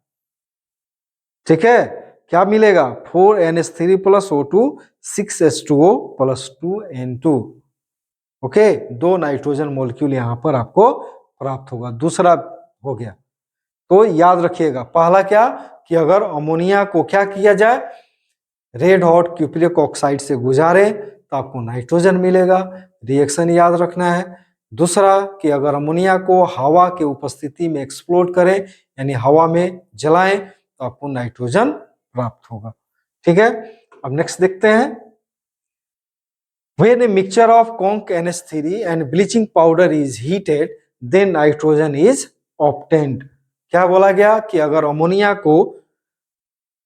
ठीक है, क्या मिलेगा? 4NH3 plus O2 6H2O plus 2N2। Okay, 2 nitrogen molecule यहां पर आपको प्राप्त होगा। दूसरा हो गया, तो याद रखिएगा पहला क्या कि अगर अमोनिया को क्या किया जाए, रेड हॉट क्यूप्रिक ऑक्साइड से गुजारे तो आपको नाइट्रोजन मिलेगा। रिएक्शन याद रखना है। दूसरा कि अगर अमोनिया को हवा के उपस्थिति में एक्सप्लोड करें यानी हवा में जलाएं तो आपको नाइट्रोजन प्राप्त होगा। ठीक है, अब नेक्स्ट देखते हैं। When a mixture of conc NH3 and bleaching powder is heated, then nitrogen is obtained। क्या बोला गया कि अगर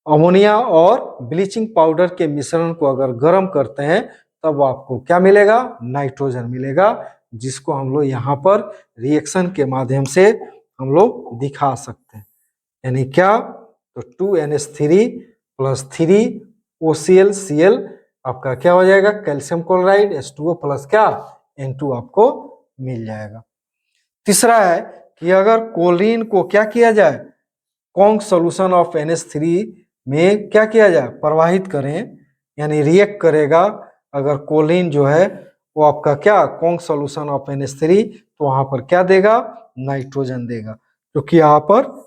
अमोनिया और ब्लीचिंग पाउडर के मिश्रण को अगर गर्म करते हैं तब आपको क्या मिलेगा? नाइट्रोजन मिलेगा, जिसको हम लोग यहाँ पर रिएक्शन के माध्यम से हम लोग दिखा सकते हैं। यानी क्या? तो 2NH3 प्लस 3OClCl आपका क्या हो जाएगा? कैल्शियम क्लोराइड H2O प्लस क्या? N2 आपको मिल जाएगा। तीसरा है कि अगर क्लोरीन को क्या किया जाए, कॉन्क सोल्यूशन ऑफ NH3 में क्या किया जाए? प्रवाहित करें, यानी रिएक्ट करेगा। अगर क्लोरीन जो है वो आपका क्या? कॉन्क सोल्यूशन ऑफ NH3, तो वहां पर क्या देगा? नाइट्रोजन देगा, क्योंकि यहाँ पर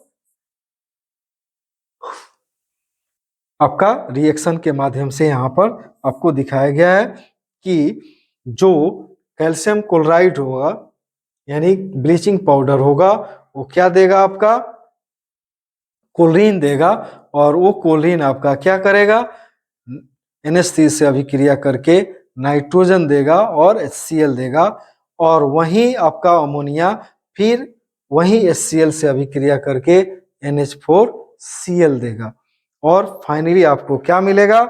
आपका रिएक्शन के माध्यम से यहाँ पर आपको दिखाया गया है कि जो कैल्शियम क्लोराइड होगा यानी ब्लीचिंग पाउडर होगा वो क्या देगा? आपका क्लोरीन देगा, और वो क्लोरीन आपका क्या करेगा? NH3 से अभिक्रिया करके नाइट्रोजन देगा और HCl देगा, और वहीं आपका अमोनिया फिर वहीं HCl से अभिक्रिया करके NH4Cl देगा, और फाइनली आपको क्या मिलेगा?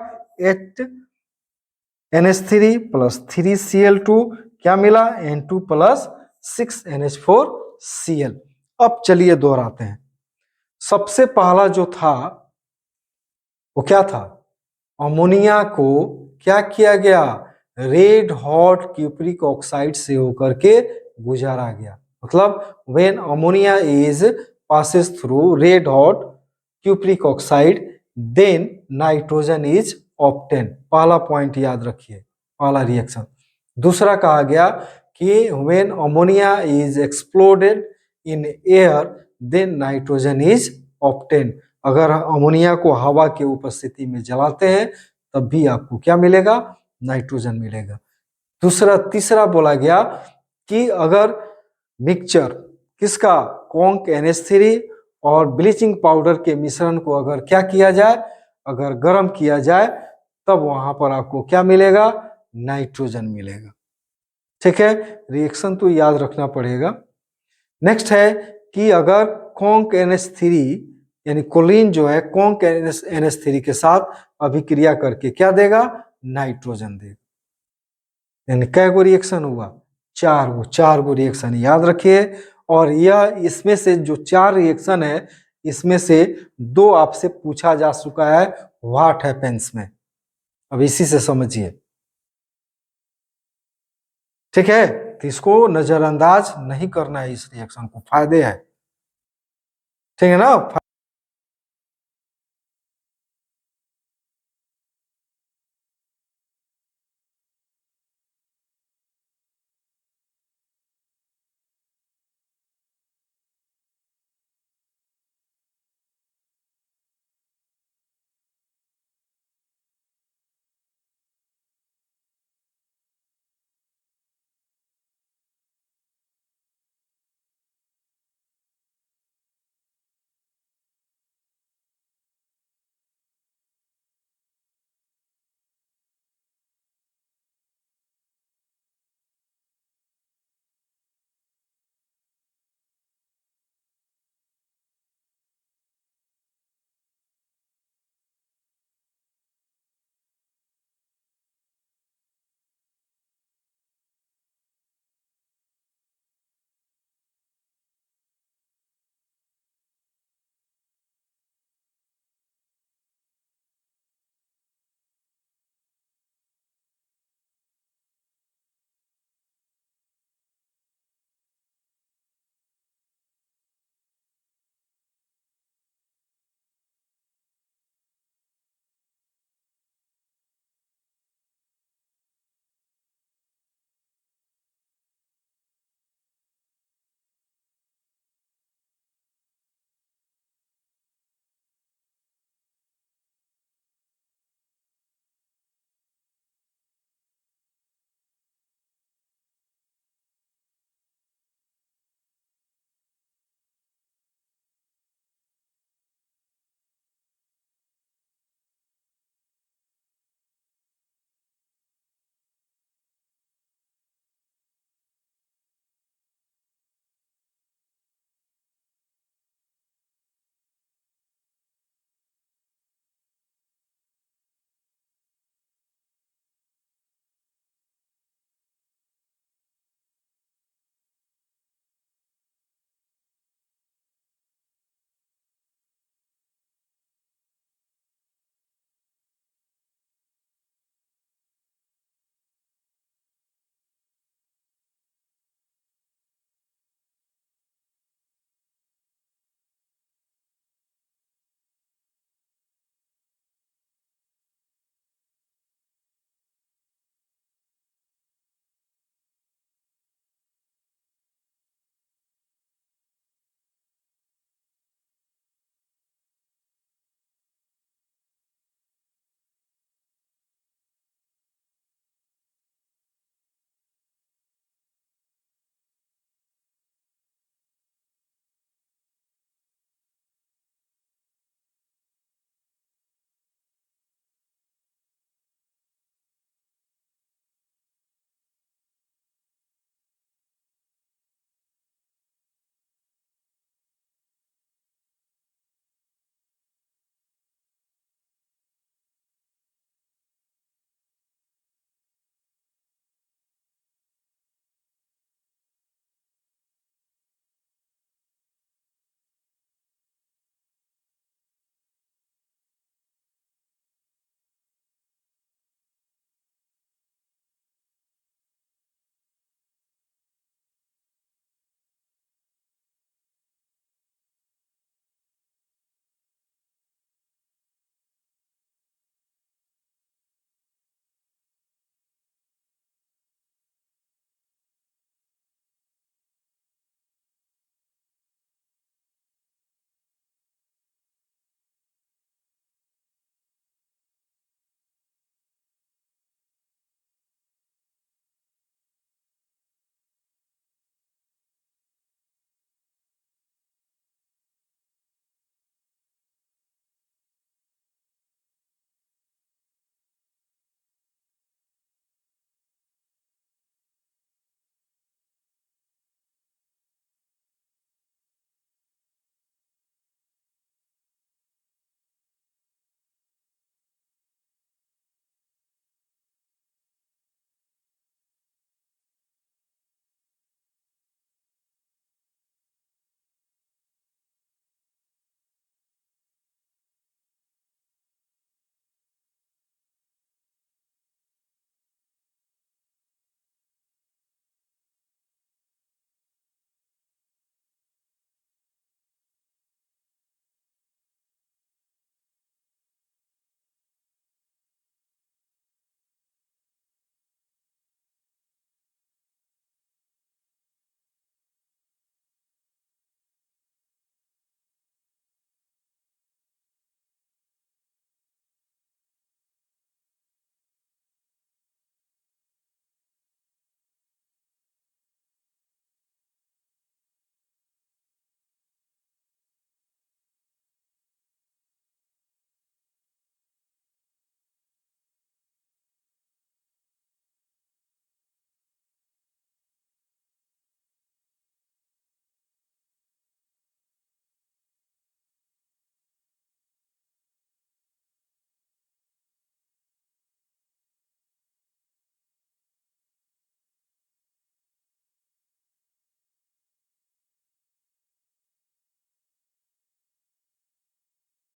8NH3 प्लस 3Cl2 क्या मिला? N2 plus 6NH4Cl। अब चलिए दोहराते हैं। सबसे पहला जो था वो क्या था? अमोनिया को क्या किया गया? रेड हॉट क्यूप्रिक ऑक्साइड से होकर के गुजारा गया। मतलब when ammonia is passes through red hot cupric oxide then nitrogen is obtain. पहला पॉइंट याद रखिए, पहला रिएक्शन। दूसरा कहा गया कि when ammonia is exploded in air then nitrogen is obtain. अगर अमोनिया को हवा के उपस्थिति में जलाते हैं तब भी आपको क्या मिलेगा? नाइट्रोजन मिलेगा। तीसरा बोला गया कि अगर मिक्सचर किसका? कॉन्क NH3 और ब्लीचिंग पाउडर के मिश्रण को अगर क्या किया जाए? अगर गर्म किया जाए तब वहां पर आपको क्या मिलेगा? नाइट्रोजन मिलेगा। ठीक है, रिएक्शन तो याद रखना पड़ेगा। नेक्स्ट है कि अगर कॉन्क NH3 यानी क्लोरीन जो है कॉन्क NH3 के साथ अभिक्रिया करके क्या देगा? नाइट्रोजन देगा। यानी कै गो रिएक्शन हुआ? चार गो रिएक्शन याद रखिए। और यह इसमें से जो 4 रिएक्शन है इसमें से 2 आपसे पूछा जा चुका है व्हाट हैपेंस में। अब इसी से समझिए। ठीक है, तो इसको नजरअंदाज नहीं करना है, इस रिएक्शन को, फायदे है। ठीक है ना?